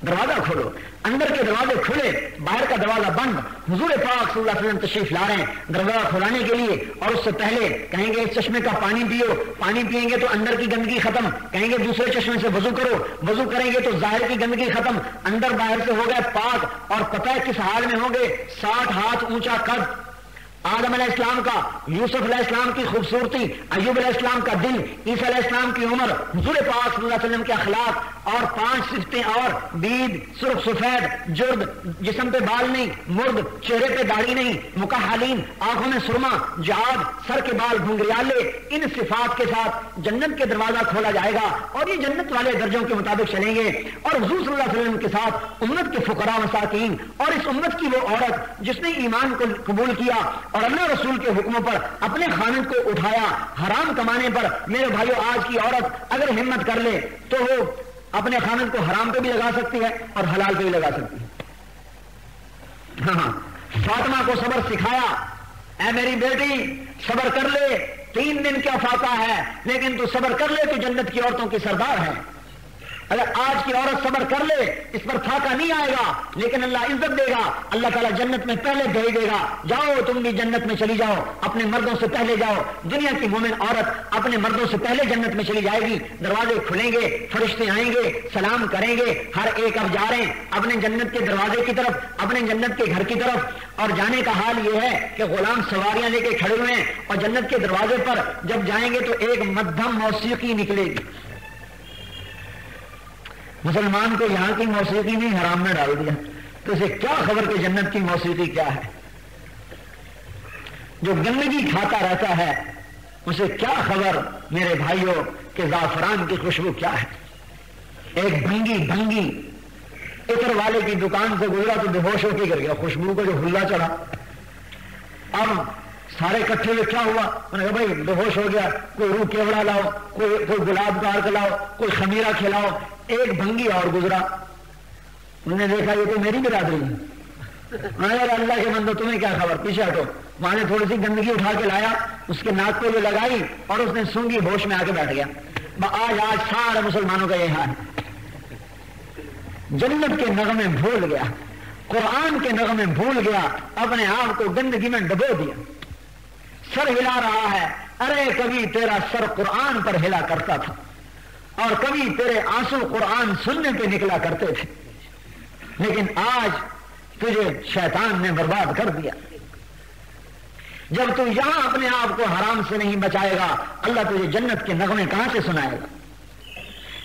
دروازہ کھولو. اندر کے دروازے کھلے، باہر کا دروازہ بند. حضور پاک صلی اللہ علیہ وسلم تشریف لا رہے ہیں دروازہ کھلانے کے لیے، اور اس سے پہلے کہیں گے اس چشمے کا پانی پیو. پانی پیئیں گے تو اندر کی گندگی ختم. کہیں گے دوسرے چشمے سے وضو کرو. وضو کریں گے تو ظاہر کی گندگی ختم. اندر باہر سے ہو گئے پاک. اور پتہ ہے کس حال میں ہوں گے؟ 60 ہاتھ اونچا قد. آدم علیہ السلام کا، یوسف علیہ السلام کی خوبصورتی، ایوب علیہ السلام کا دل، عیسیٰ علیہ السلام کی عمر، حضور پاک صلی اللہ علیہ وسلم کے اخلاق، اور 5 صفتیں اور: بید، سرخ سفید، جرد، جسم پہ بال نہیں، مرد، چہرے پہ داڑھی نہیں، مکحلین، آنکھوں میں سرما، جعاد، سر کے بال گھنگریالے. ان صفات کے ساتھ جنت کے دروازہ کھولا جائے گا اور یہ جنت والے درجوں کے مطابق چلیں گے. اور حضور صلی اللہ علیہ وسلم کے ساتھ امت کے فقراء مساکین، اور اس امت کی وہ عورت جس نے ایمان کو قبول کیا اور اللہ رسول کے حکموں پر اپنے خامد کو اٹھایا حرام کمانے پر. میرے بھائیو، آج کی عورت اگر ہمت کر لے تو وہ اپنے خامد کو حرام پہ بھی لگا سکتی ہے اور حلال پہ بھی لگا سکتی ہے. ہاں، فاطمہ کو صبر سکھایا، اے میری بیٹی صبر کر لے، 3 دن کیا فاقہ ہے، لیکن تو صبر کر لے، تو جنت کی عورتوں کی سردار ہے. اگر آج کی عورت صبر کر لے اس پر فاقہ نہیں آئے گا، لیکن اللہ عزت دے گا. اللہ تعالیٰ جنت میں پہلے بھیج دے گا. جاؤ تم بھی جنت میں چلی جاؤ، اپنے مردوں سے پہلے جاؤ. دنیا کی مومن عورت اپنے مردوں سے پہلے جنت میں چلی جائے گی. دروازے کھلیں گے، فرشتے آئیں گے، سلام کریں گے. ہر ایک اب جا رہے ہیں اپنے جنت کے دروازے کی طرف، اپنے جنت کے گھر کی طرف. اور جانے کا حال یہ ہے کہ غلام سواریاں لے کے کھڑے ہوئے ہیں، اور جنت کے دروازے پر جب جائیں گے تو ایک مدھم موسیقی نکلے گی. مسلمان کو یہاں کی موسیقی نے حرام میں ڈال دیا تو اسے کیا خبر کہ جنت کی موسیقی کیا ہے. جو گندگی کھاتا رہتا ہے اسے کیا خبر میرے بھائیوں کہ زعفران کی خوشبو کیا ہے. ایک بھنگی عطر والے کی دکان سے گزرا تو بے ہوش ہو کے گر گیا. خوشبو کو جو ہلا چڑھا. اب سارے کٹھے ہوئے کیا ہوا؟ انہوں نے کہا بھائی بے ہوش ہو گیا، کوئی روح کیوڑا لاؤ، کوئی گلاب کا عرق لاؤ، کوئی خمیرہ کھلاؤ. ایک بھنگی اور گزرا، انہوں نے دیکھا یہ تو میری برادری ہے. یار اللہ کے بندو تمہیں کیا خبر، پیچھے ہٹو. وہاں نے تھوڑی سی گندگی اٹھا کے لایا، اس کے ناک پہ وہ لگائی اور اس نے سونگی، ہوش میں آ کے بیٹھ گیا. آج سارے مسلمانوں کا یہ حال ہے. جنت کے نغمے بھول گیا، قرآن کے نغمے بھول گیا، اپنے آپ کو گندگی میں ڈبو دیا. سر ہلا رہا ہے. ارے کبھی تیرا سر قرآن پر ہلا کرتا تھا اور کبھی تیرے آنسو قرآن سننے پہ نکلا کرتے تھے، لیکن آج تجھے شیطان نے برباد کر دیا. جب تو یہاں اپنے آپ کو حرام سے نہیں بچائے گا، اللہ تجھے جنت کے نغمے کہاں سے سنائے گا؟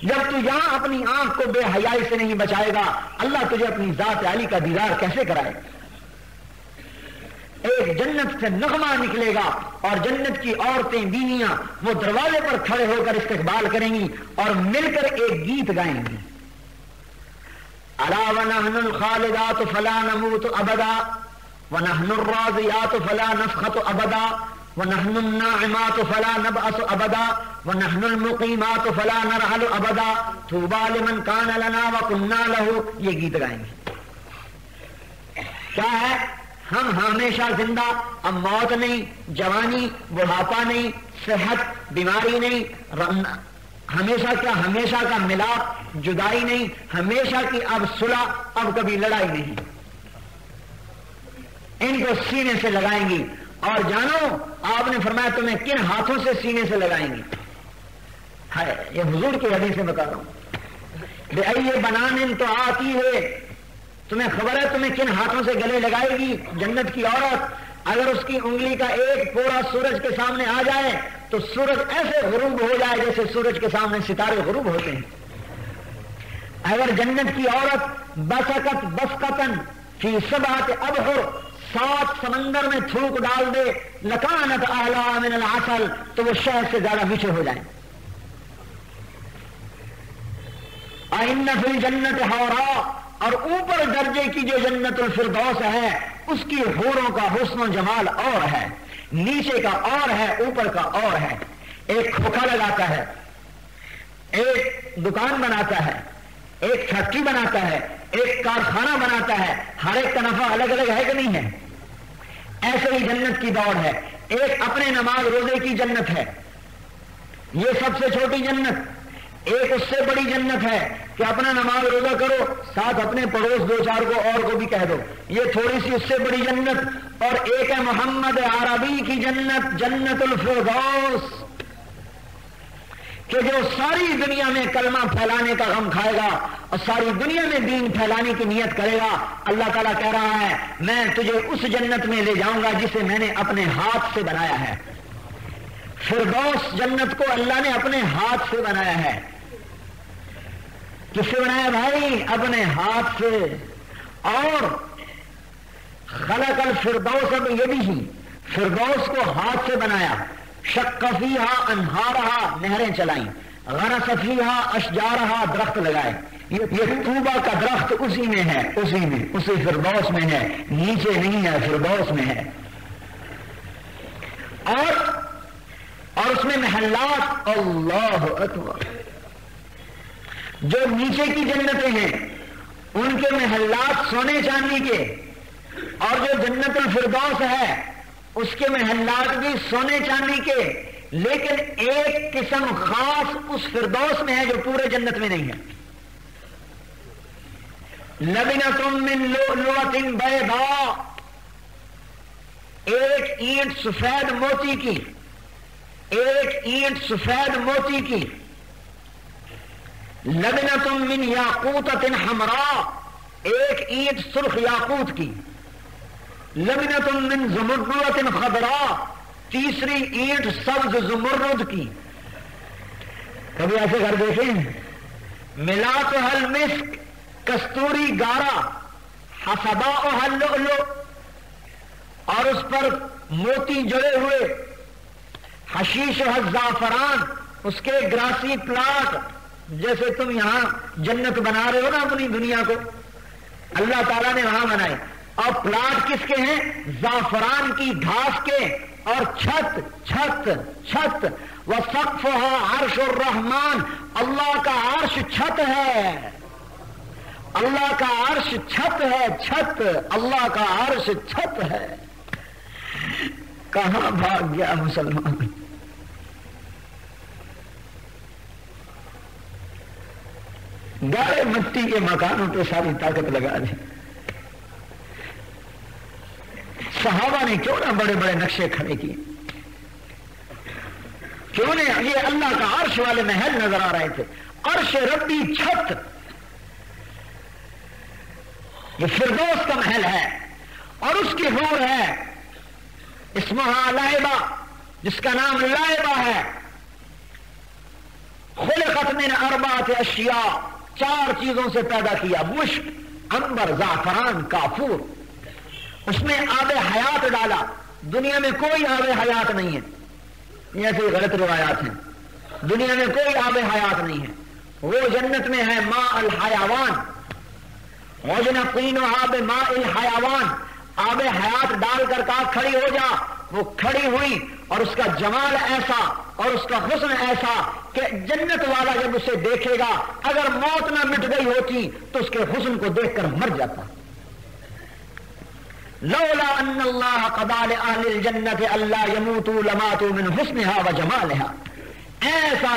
جب تو یہاں اپنی آنکھ کو بے حیائی سے نہیں بچائے گا، اللہ تجھے اپنی ذات عالی کا دیدار کیسے کرائے گا؟ ایک جنت سے نغمہ نکلے گا اور جنت کی عورتیں بیویاں وہ دروازے پر کھڑے ہو کر استقبال کریں گی اور مل کر ایک گیت گائیں گی. الا ونحن الخالدات فلا نموت ابدا ونحن الراضیات فلا نفخت ابدا وَنَحْنُ النَّاعِمَاتُ فَلَا نَبْعَثُ أَبَدًا وَنَحْنُ الْمُقِيمَاتُ فَلَا نَرْحَلُ أَبَدًا طُوبَىٰ لِمَنْ كَانَ لَنَا وَكُنَّا لَهُ. یہ گیت گائیں گے. کیا ہے؟ ہم ہمیشہ زندہ، اب موت نہیں، جوانی بڑھاپا نہیں، صحت بیماری نہیں، ہمیشہ کیا ہمیشہ کا ملاپ جدائی نہیں، ہمیشہ کی اب صلح، اب کبھی لڑائی نہیں. ان کو سینے سے لگائیں گی. اور جانو آپ نے فرمایا تمہیں کن ہاتھوں سے سینے سے لگائیں گی. ہے یہ حضور کی حدیث سے بتا رہا ہوں. یہ بنان تو آتی ہے، تمہیں خبر ہے تمہیں کن ہاتھوں سے گلے لگائے گی. جنت کی عورت اگر اس کی انگلی کا ایک پورا سورج کے سامنے آ جائے تو سورج ایسے غروب ہو جائے جیسے سورج کے سامنے ستارے غروب ہوتے ہیں. اگر جنت کی عورت بسکت بسکتن فی سبعۃ ابحر 7 سمندر میں تھوک ڈال دے لکانت اعلی من العسل تو وہ شہد سے زیادہ میٹھے ہو جائیں. ان فی الجنت حورا، اور اوپر درجے کی جو جنت الفردوس ہے اس کی حوروں کا حسن و جمال اور ہے، نیچے کا اور ہے، اوپر کا اور ہے. ایک کھوکھا لگاتا ہے، ایک دکان بناتا ہے، ایک فیکٹری بناتا ہے، ایک کارخانہ بناتا ہے، ہر ایک کا نفع الگ الگ ہے کہ نہیں ہے؟ ایسے ہی جنت کی دوڑ ہے. ایک اپنے نماز روزے کی جنت ہے، یہ سب سے چھوٹی جنت. ایک اس سے بڑی جنت ہے کہ اپنا نماز روزہ کرو، ساتھ اپنے پڑوس 2-4 کو اور کو بھی کہہ دو، یہ تھوڑی سی اس سے بڑی جنت. اور ایک ہے محمد عربی کی جنت، جنت الفردوس، کہ جو ساری دنیا میں کلمہ پھیلانے کا غم کھائے گا اور ساری دنیا میں دین پھیلانے کی نیت کرے گا. اللہ تعالیٰ کہہ رہا ہے میں تجھے اس جنت میں لے جاؤں گا جسے میں نے اپنے ہاتھ سے بنایا ہے. فردوس جنت کو اللہ نے اپنے ہاتھ سے بنایا ہے. کس سے بنایا بھائی؟ اپنے ہاتھ سے. اور خلق الفردوس بیدہ، فردوس کو ہاتھ سے بنایا. شق فیہا انہارہا، نہریں چلائیں. غرس فیہا اشجارہا، درخت لگائے. یہ طوبہ کا درخت اسی میں ہے، اسی فردوس میں ہے، نیچے نہیں ہے، فردوس میں ہے. اور اس میں محلات، اللہ اکبر. جو نیچے کی جنتیں ہیں ان کے محلات سونے چاندی کے، اور جو جنت الفردوس ہے اس کے محلات بھی سونے چاندی کے، لیکن ایک قسم خاص اس فردوس میں ہے جو پورے جنت میں نہیں ہے. لبنۃ من لؤلؤۃ بیضاء، ایک اینٹ سفید موتی کی، ایک اینٹ سفید موتی کی. لبنۃ من یاقوتۃ حمراء، ایک اینٹ سرخ یاقوت کی. لبنۃ من زمرد خضراء، تیسری اینٹ سبز زمرد کی. کبھی ایسے گھر دیکھیں؟ ملاطها المسک، کستوری گارا، حسباؤها اللؤلؤ، اور اس پر موتی جڑے ہوئے. حشیشها الزعفران، اس کے گراسی پلاٹ، جیسے تم یہاں جنت بنا رہے ہو نا اپنی دنیا کو، اللہ تعالیٰ نے وہاں بنائے. اور پلاٹ کس کے ہیں؟ زعفران کی گھاس کے. اور چھت چھت چھت وسقفها عرش الرحمن، اللہ کا عرش چھت ہے، اللہ کا عرش چھت ہے، چھت، اللہ کا عرش چھت ہے. کہاں بھاگ گیا مسلمان؟ گاڑے مٹی کے مکانوں پہ ساری طاقت لگا دی. صحابہ نے کیوں نہ بڑے بڑے نقشے کھڑے کیے، کیوں نے یہ اللہ کا عرش والے محل نظر آ رہے تھے. عرش ربی چھت، یہ فردوس کا محل ہے. اور اس کی حور ہے اسمہا لائبہ، جس کا نام لائبہ ہے. خلقت من 4 اشیاء، 4 چیزوں سے پیدا کیا. مشک، عنبر، زعفران، کافور. اس میں آب حیات ڈالا. دنیا میں کوئی آب حیات نہیں ہے، یہ ایسے غلط روایات ہیں. دنیا میں کوئی آب حیات نہیں ہے. وہ جنت میں ہے ماء الحیوان. وجنقین آب ماء الحیوان، آب حیات ڈال کر کہا کھڑی ہو جا، وہ کھڑی ہوئی اور اس کا جمال ایسا اور اس کا حسن ایسا کہ جنت والا جب اسے دیکھے گا اگر موت نہ مٹ گئی ہوتی تو اس کے حسن کو دیکھ کر مر جاتا. لولا ان اللہ قضى لأهل الجنة الا يموتوا لماتوا من حسنها وجمالها. ایسا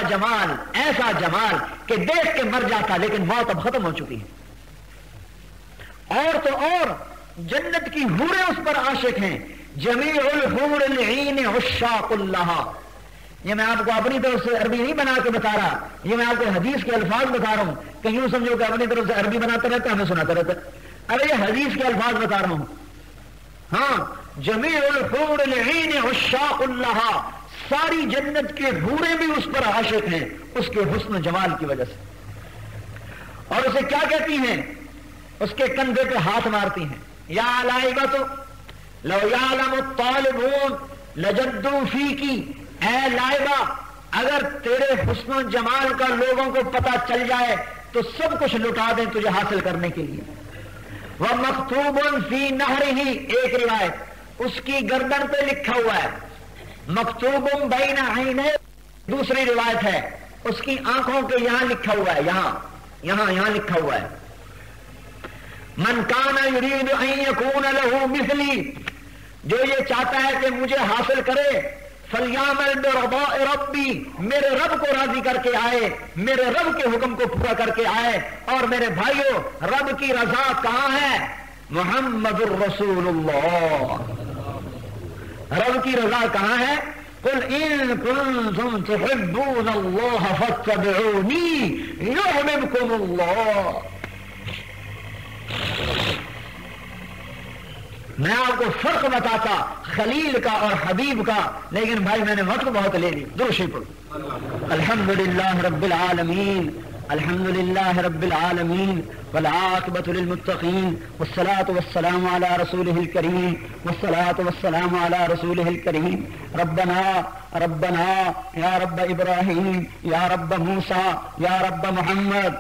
جمال کہ دیکھ کے مر جاتا لیکن موت اب ختم ہو چکی ہے. اور تو اور جنت کی حوریں اس پر عاشق ہیں. جمیع الحور العین عشاق اللہ. یہ میں آپ کو اپنی طرف سے عربی نہیں بنا کے بتا رہا, یہ میں آپ کو حدیث کے الفاظ بتا رہا ہوں. کہیں یوں سمجھو کہ اپنی طرف سے عربی بناتا رہتا ہمیں سناتا رہتا. ارے یہ حدیث کے الفاظ بتا رہا ہوں. ہاں, جمیع الحور العین عشاق اللہ. ساری جنت کے حوریں بھی اس پر عاشق ہیں اس کے حسن و جمال کی وجہ سے. اور اسے کیا کہتی ہیں؟ اس کے کندھے پہ ہاتھ مارتی ہیں. یا لائبۃ لو یعلم الطالبون لجدوا فیکی. اے لائبہ, اگر تیرے حسن و جمال کا لوگوں کو پتہ چل جائے تو سب کچھ لٹا دیں تجھے حاصل کرنے کے لیے. وَمَكْتُوبٌ فِي نَهْرِهِ. ایک روایت اس کی گردن پہ لکھا ہوا ہے مکتوب بین عینیہ. دوسری روایت ہے اس کی آنکھوں کے یہاں لکھا ہوا ہے, یہاں لکھا ہوا ہے من کان یرید ان یکون له مثلی. جو یہ چاہتا ہے کہ مجھے حاصل کرے فلیعمل برضاء ربی. میرے رب کو راضی کر کے آئے, میرے رب کے حکم کو پورا کر کے آئے. اور میرے بھائیوں, رب کی رضا کہاں ہے؟ محمد الرسول اللہ. رب کی رضا کہاں ہے؟ قل ان کنتم تحبون اللہ فاتبعونی یحببکم اللہ. میں آپ کو فرق بتاتا خلیل کا اور حبیب کا, لیکن بھائی میں نے وقت بہت لے لی. درشی پڑھو. الحمدللہ رب العالمین, الحمدللہ رب العالمین والعاقبۃ للمتقین والصلاة والسلام علی رسولہ الکریم والصلاة والسلام علی رسولہ الکریم. ربنا یا رب ابراہیم یا رب موسیٰ یا رب محمد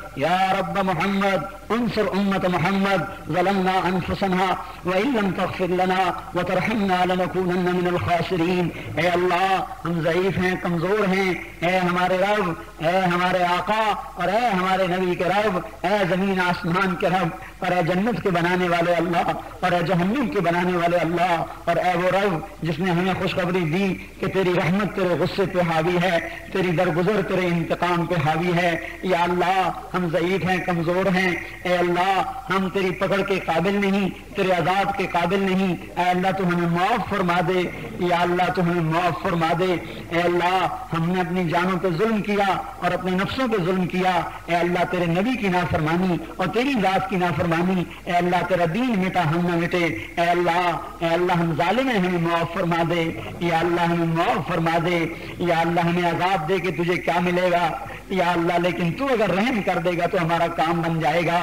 انصر امت محمد. ظلمنا انفسنا وان لم تغفر لنا وترحمنا لنکونن من الخاسرین. اے اللہ, ہم ضعیف ہیں, کمزور ہیں. اے ہمارے رب, اے ہمارے آقا اور اے ہمارے نبی کے رب, اے زمین آسمان کے رب, اور اے جنت کے بنانے والے اللہ, اور اے جہنم کے بنانے والے اللہ, اور اے وہ رب جس نے ہمیں خوشخبری دی کہ تیری رحمت تیرے غصے پہ حاوی ہے, تیری درگزر تیرے انتقام پہ حاوی ہے. یا اللہ, ہم ضعیف ہیں, کمزور ہیں. اے اللہ, ہم تیری پکڑ کے قابل نہیں, تیرے عذاب کے قابل نہیں. اے اللہ, تو ہمیں معاف فرما دے. یا اللہ, تو ہمیں معاف فرما دے. اے اللہ, ہم نے اپنی جانوں پہ ظلم کیا اور اپنے نفسوں پہ ظلم کیا. اے اللہ, تیرے نبی کی نافرمانی اور تیری ذات کی نافرمانی. اے اللہ, تیرا دین مٹا, ہم نہ مٹے. اے اللہ, ہم ظالم ہیں, ہمیں معاف فرما دے. یا اللہ, ہمیں معاف فرما دے. یا اللہ, ہمیں عذاب دے کہ تجھے کیا ملے گا. یا اللہ, لیکن تو اگر رحم کر دے گا تو ہمارا کام بن جائے گا.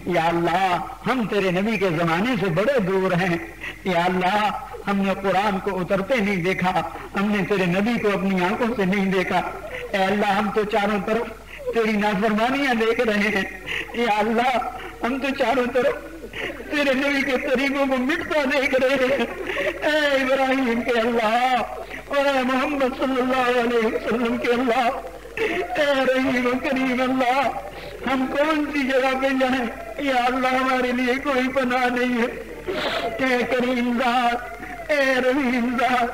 یا اللہ, ہم تیرے نبی کے زمانے سے بڑے دور ہیں. یا اللہ, ہم نے قرآن کو اترتے نہیں دیکھا, ہم نے تیرے نبی کو اپنی آنکھوں سے نہیں دیکھا. اے اللہ, ہم تو چاروں طرف تیری نافرمانیاں دیکھ رہے ہیں. یا اللہ, ہم تو چاروں طرف تیرے نبی کے طریقوں کو مٹتا دیکھ رہے ہیں. اے ابراہیم کے اللہ اور اے محمد صلی اللہ علیہ وسلم کے اللہ, اے رحیم و کریم اللہ, ہم کون سی جگہ پہ جائیں؟ یا اللہ, ہمارے لیے کوئی پناہ نہیں ہے. اے کریم ذات, اے رحیم ذات,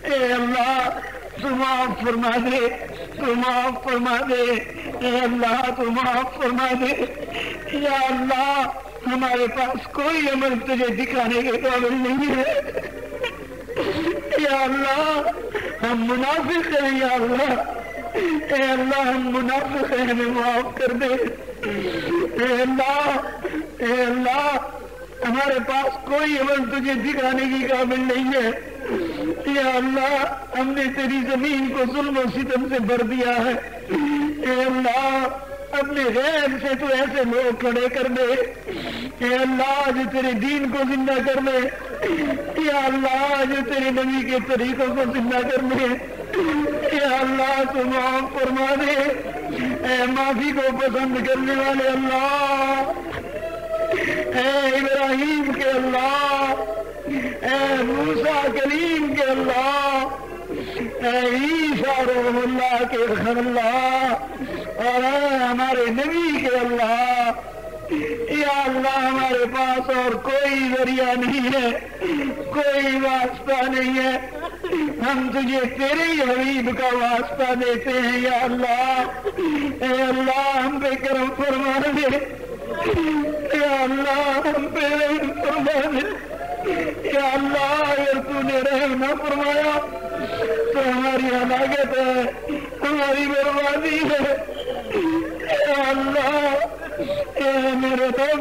اے اللہ, تو معاف فرما دے, تو معاف فرما دے. اے اللہ, تو معاف فرما دے. یا اللہ, ہمارے پاس کوئی عمل تجھے دکھانے کے قابل نہیں ہے. یا اللہ, ہم منافق ہیں. یا اللہ, اے اللہ, ہم منافق ہیں, ہمیں معاف کر دے. اے اللہ, ہمارے پاس کوئی عمل تجھے دکھانے کی قابل نہیں ہے. یا اللہ, ہم نے تیری زمین کو ظلم و ستم سے بھر دیا ہے. اے اللہ, اپنے غیر سے تو ایسے لوگ کھڑے کر دے. اے اللہ, جو تیرے دین کو زندہ کر دے. یا اللہ, جو تیرے نبی کے طریقوں کو زندہ کر دے. یا اللہ, تو معاف فرما دے. اے معافی کو پسند کرنے والے اللہ, اے ابراہیم کے اللہ, اے موسیٰ کلیم کے اللہ, عیسیٰ روح اللہ کے اللہ اور ہمارے نبی کے اللہ، یا اللہ ہمارے پاس اور کوئی ذریعہ نہیں ہے، کوئی واسطہ نہیں ہے، ہم تجھے تیرے ہی حبیب کا واسطہ دیتے ہیں یا اللہ۔ اے اللہ ہم پہ کرم فرما دے، یا اللہ ہم پہ رحم فرما دے، یا اللہ اگر تو نے رحم نہ فرمایا تو ہماری ہلاکت ہے، ہماری بربادی ہے، یا اللہ اے میرے رب،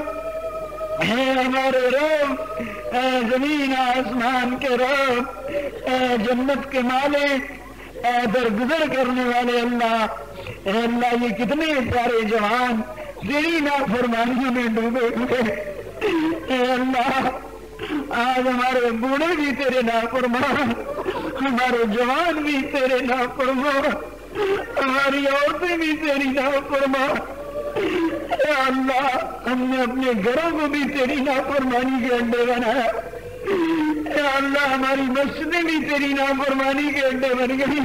اے ہمارے رب، اے زمین آسمان کے رب، اے جنت کے مالک، اے درگزر کرنے والے اللہ، اے اللہ یہ کتنے پیارے جوان تیری نافرمانیوں میں ڈوبے ہوئے، اے اللہ آج ہمارے بوڑھے بھی تیرے نافرمان، ہمارے جوان بھی تیرے نافرمان، ہماری عورتیں بھی تیری نافرمان، اے اللہ ہم نے اپنے گھروں کو بھی تیری نافرمانی کے اڈے بنایا، اے اللہ ہماری مسجدیں بھی تیری نافرمانی کے اڈے بن گئی،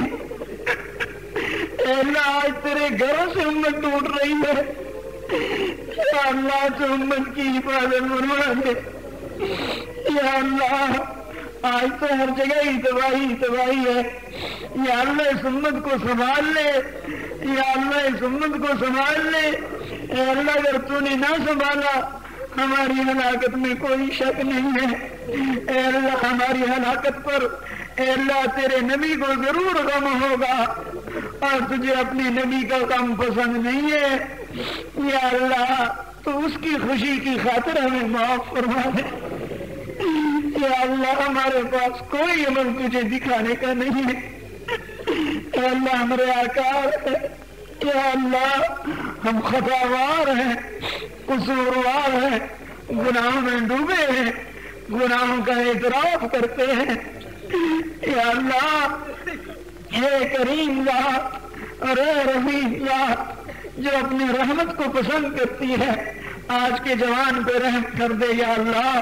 اے اللہ آج تیرے گھروں سے امت ٹوٹ رہی ہے، اے اللہ تو امت کی حفاظت فرما دے، یا اللہ آج تو ہر جگہ ہی تباہی ہے، یا اللہ اس امت کو سنبھال لے، یا اللہ اس امت کو سنبھال لے، اے اللہ اگر تو نے نہ سنبھالا ہماری ہلاکت میں کوئی شک نہیں ہے، اے اللہ ہماری ہلاکت پر اے اللہ تیرے نبی کو ضرور غم ہوگا اور تجھے اپنے نبی کا غم پسند نہیں ہے، یا اللہ تو اس کی خوشی کی خاطر ہمیں معاف فرما دے، یا اللہ ہمارے پاس کوئی عمل تجھے دکھانے کا نہیں ہے، اے اللہ ہمارے آقا ہے، یا اللہ ہم خطاوار ہیں، قصوروار ہیں، گناہوں میں ڈوبے ہیں، گناہوں کا اعتراف کرتے ہیں، یا اللہ اے کریم ذات اور اے رحیم ذات جو اپنی رحمت کو پسند کرتی ہے آج کے جوان پہ رحم کر دے یا اللہ،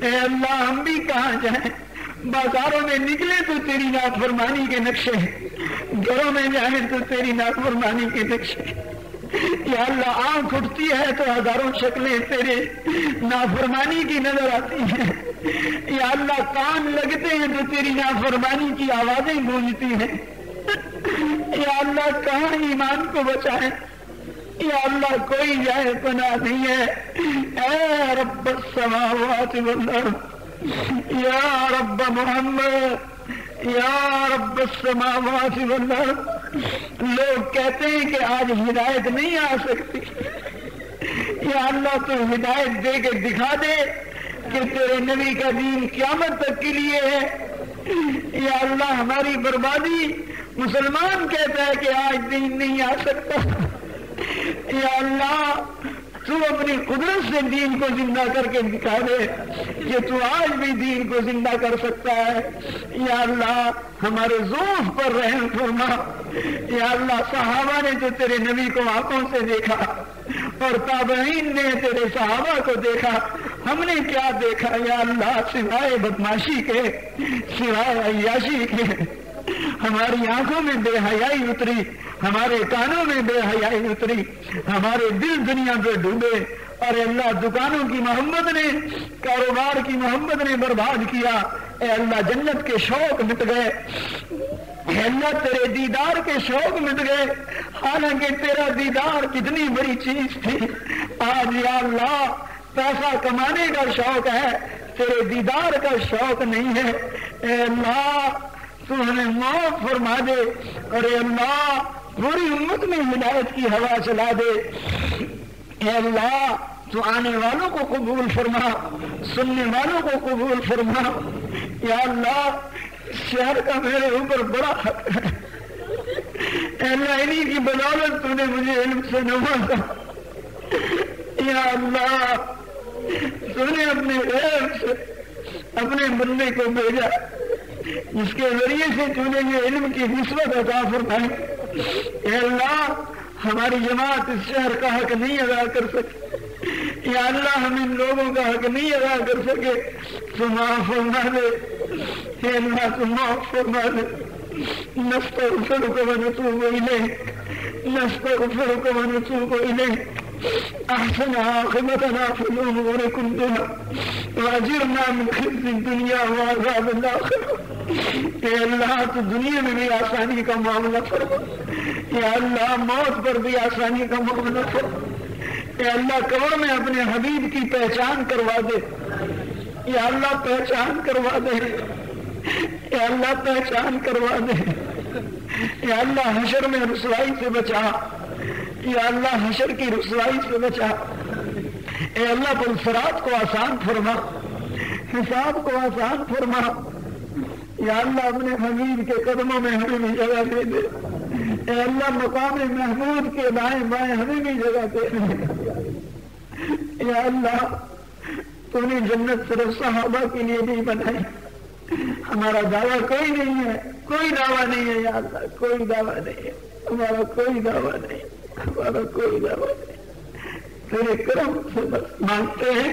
اے اللہ ہم بھی کہاں جائیں، بازاروں میں نکلے تو تیری نافرمانی کے نقشے، گھروں میں جائیں تو تیری نافرمانی کے نقشے، یا اللہ آنکھ اٹھتی ہے تو ہزاروں شکلیں تیرے نافرمانی کی نظر آتی ہیں، یا اللہ کان لگتے ہیں تو تیری نافرمانی کی آوازیں گونجتی ہیں، یا اللہ کہاں ایمان کو بچائیں، یا اللہ کوئی جائے پناہ نہیں ہے، اے رب السماوات والارض، یا رب محمد، یا رب السماوات والارض، لوگ کہتے ہیں کہ آج ہدایت نہیں آ سکتی، یا اللہ تو ہدایت دے کے دکھا دے کہ تیرے نبی کا دین قیامت تک کے لیے ہے، یا اللہ ہماری بربادی، مسلمان کہتا ہے کہ آج دین نہیں آ سکتا، یا اللہ تو اپنی قدرت سے دین کو زندہ کر کے دکھا دے کہ تو آج بھی دین کو زندہ کر سکتا ہے، یا اللہ ہمارے ذوف پر رحم فرما، یا اللہ صحابہ نے تو تیرے نبی کو آنکھوں سے دیکھا اور تابعین نے تیرے صحابہ کو دیکھا، ہم نے کیا دیکھا یا اللہ سوائے بدماشی کے، سوائے عیاشی کے، ہماری آنکھوں میں بے حیائی اتری، ہمارے کانوں میں بے حیائی اتری، ہمارے دل دنیا پہ ڈوبے، اور اللہ دکانوں کی محبت نے، کاروبار کی محبت نے برباد کیا، اے اللہ جنت کے شوق مٹ گئے، اے اللہ تیرے دیدار کے شوق مٹ گئے، حالانکہ تیرا دیدار کتنی بڑی چیز تھی، آج یا اللہ پیسہ کمانے کا شوق ہے، تیرے دیدار کا شوق نہیں ہے، اے اللہ تو ہمیں معاف فرما دے، اور اے اللہ پوری امت میں ہدایت کی ہوا چلا دے، اے اللہ تو آنے والوں کو قبول فرما، سننے والوں کو قبول فرما، یا اللہ اس شہر کا میرے اوپر بڑا حق ہے، اے اللہ انہی کی بدولت تو نے مجھے علم سے نوازا، یا اللہ تو نے اپنے غیب سے اپنے بندے کو بھیجا جس کے ذریعے سے تو نے یہ علم کی نسبت عطا فرمائی، اے اللہ ہماری جماعت اس شہر کا حق نہیں ادا کر سکے، یا اللہ ہم ان لوگوں کا حق نہیں ادا کر سکے، تو معاف فرما دے، اے اللہ تو معاف فرما دے، نستغفرك ونتوب إليك نستغفرك ونتوب إليك أحسن عاقبتنا في الأمور كلها وأجرنا من خزي الدنيا وعذاب الآخرة. اے اللہ تو دنیا میں بھی آسانی کا معاملہ فرما، یا اللہ موت پر بھی آسانی کا معاملہ فرما، اے اللہ قبر میں اپنے حبیب کی پہچان کروا دے، یا اللہ پہچان کروا دے، یا اللہ پہچان کروا دے، یا اللہ حشر میں رسوائی سے بچا، یا اللہ حشر کی رسوائی سے بچا، اے اللہ پلسرات کو آسان فرما، حساب کو آسان فرما، یا اللہ اپنے حبیب کے قدموں میں ہمیں بھی جگہ دے دے، اے اللہ مقام محمود کے دائیں بائیں ہمیں بھی جگہ دے دے، یا اللہ تو نے جنت صرف صحابہ کے لیے نہیں بنائی، ہمارا دعویٰ کوئی نہیں ہے، کوئی دعویٰ نہیں ہے، یا اللہ کوئی دعویٰ نہیں ہے، ہمارا کوئی دعویٰ نہیں، ہمارا کوئی دعویٰ نہیں، تیرے کرم سے بس مانگتے ہیں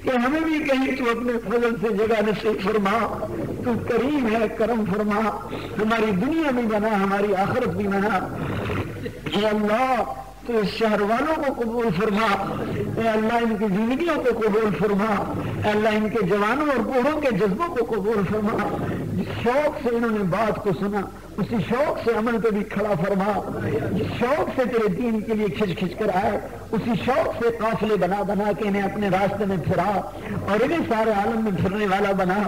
کہ ہمیں بھی کہیں تو اپنے فضل سے جگہ نصیب فرما، تو کریم ہے، کرم فرما، ہماری دنیا بھی بنا، ہماری آخرت بھی بنا، یا اللہ تو اس شہر والوں کو قبول فرما، اے اللہ ان کی زندگیوں کو قبول فرما، اے اللہ ان کے جوانوں اور بوڑھوں کے جذبوں کو قبول فرما، جس شوق سے انہوں نے بات کو سنا اسی شوق سے عمل پہ بھی کھڑا فرما، جس شوق سے تیرے دین کے لیے کھچ کھچ کر آئے اسی شوق سے قافلے بنا بنا کے انہیں اپنے راستے میں پھرا اور انہیں سارے عالم میں پھرنے والا بنا،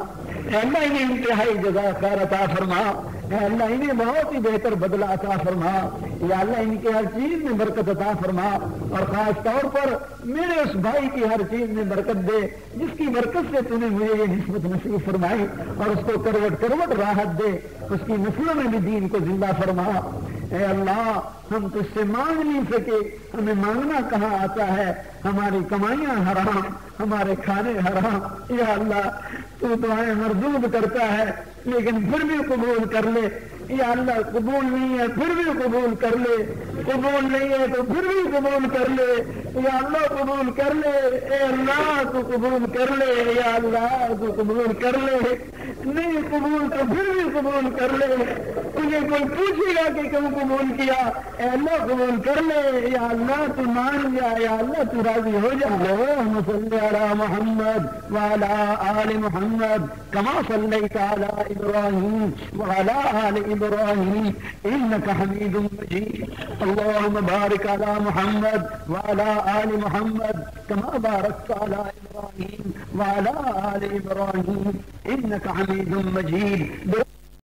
اے اللہ انہیں انتہائی جزا خیر عطا فرما، اے اللہ انہیں بہت ہی بہتر بدلہ عطا فرما، یا اللہ ان کے ہر چیز میں برکت عطا فرما، اور خاص طور پر میرے اس بھائی کی ہر چیز میں برکت دے جس کی برکت سے تو نے مجھے یہ نسبت نصیب فرمائی، اور اس کو کروٹ کروٹ راحت دے، اس کی نسلوں میں بھی دین کو زندہ فرما۔ اے اللہ ہم تجھ سے مانگ نہیں سکے، ہمیں مانگنا کہاں آتا ہے، ہماری کمائیاں حرام، ہمارے کھانے حرام، یا اللہ تو دعائیں مردود کرتا ہے لیکن پھر بھی قبول کر لے، یا اللہ قبول نہیں ہے پھر بھی قبول کر لے، قبول نہیں ہے تو پھر بھی قبول کر لے، یا اللہ قبول کر لے، اے اللہ تو قبول کر لے، یا اللہ تو قبول کر لے، نہیں قبول تو پھر بھی قبول کر لے، تجھے کوئی پوچھے گا کہ کیوں قبول کیا، اے اللہ قبول کر لے، یا اللہ تو مان جا، یا اللہ تو راضی ہو جا۔ اللہم صلی علی محمد وعلی آل محمد کما صلیت علی ابراہیم وعلی آل ابراہیم انک حمید مجید، اللہم بارک علی محمد وعلی آل محمد کما بارکت علی ابراہیم وعلی آل ابراہیم انک حمید مجید۔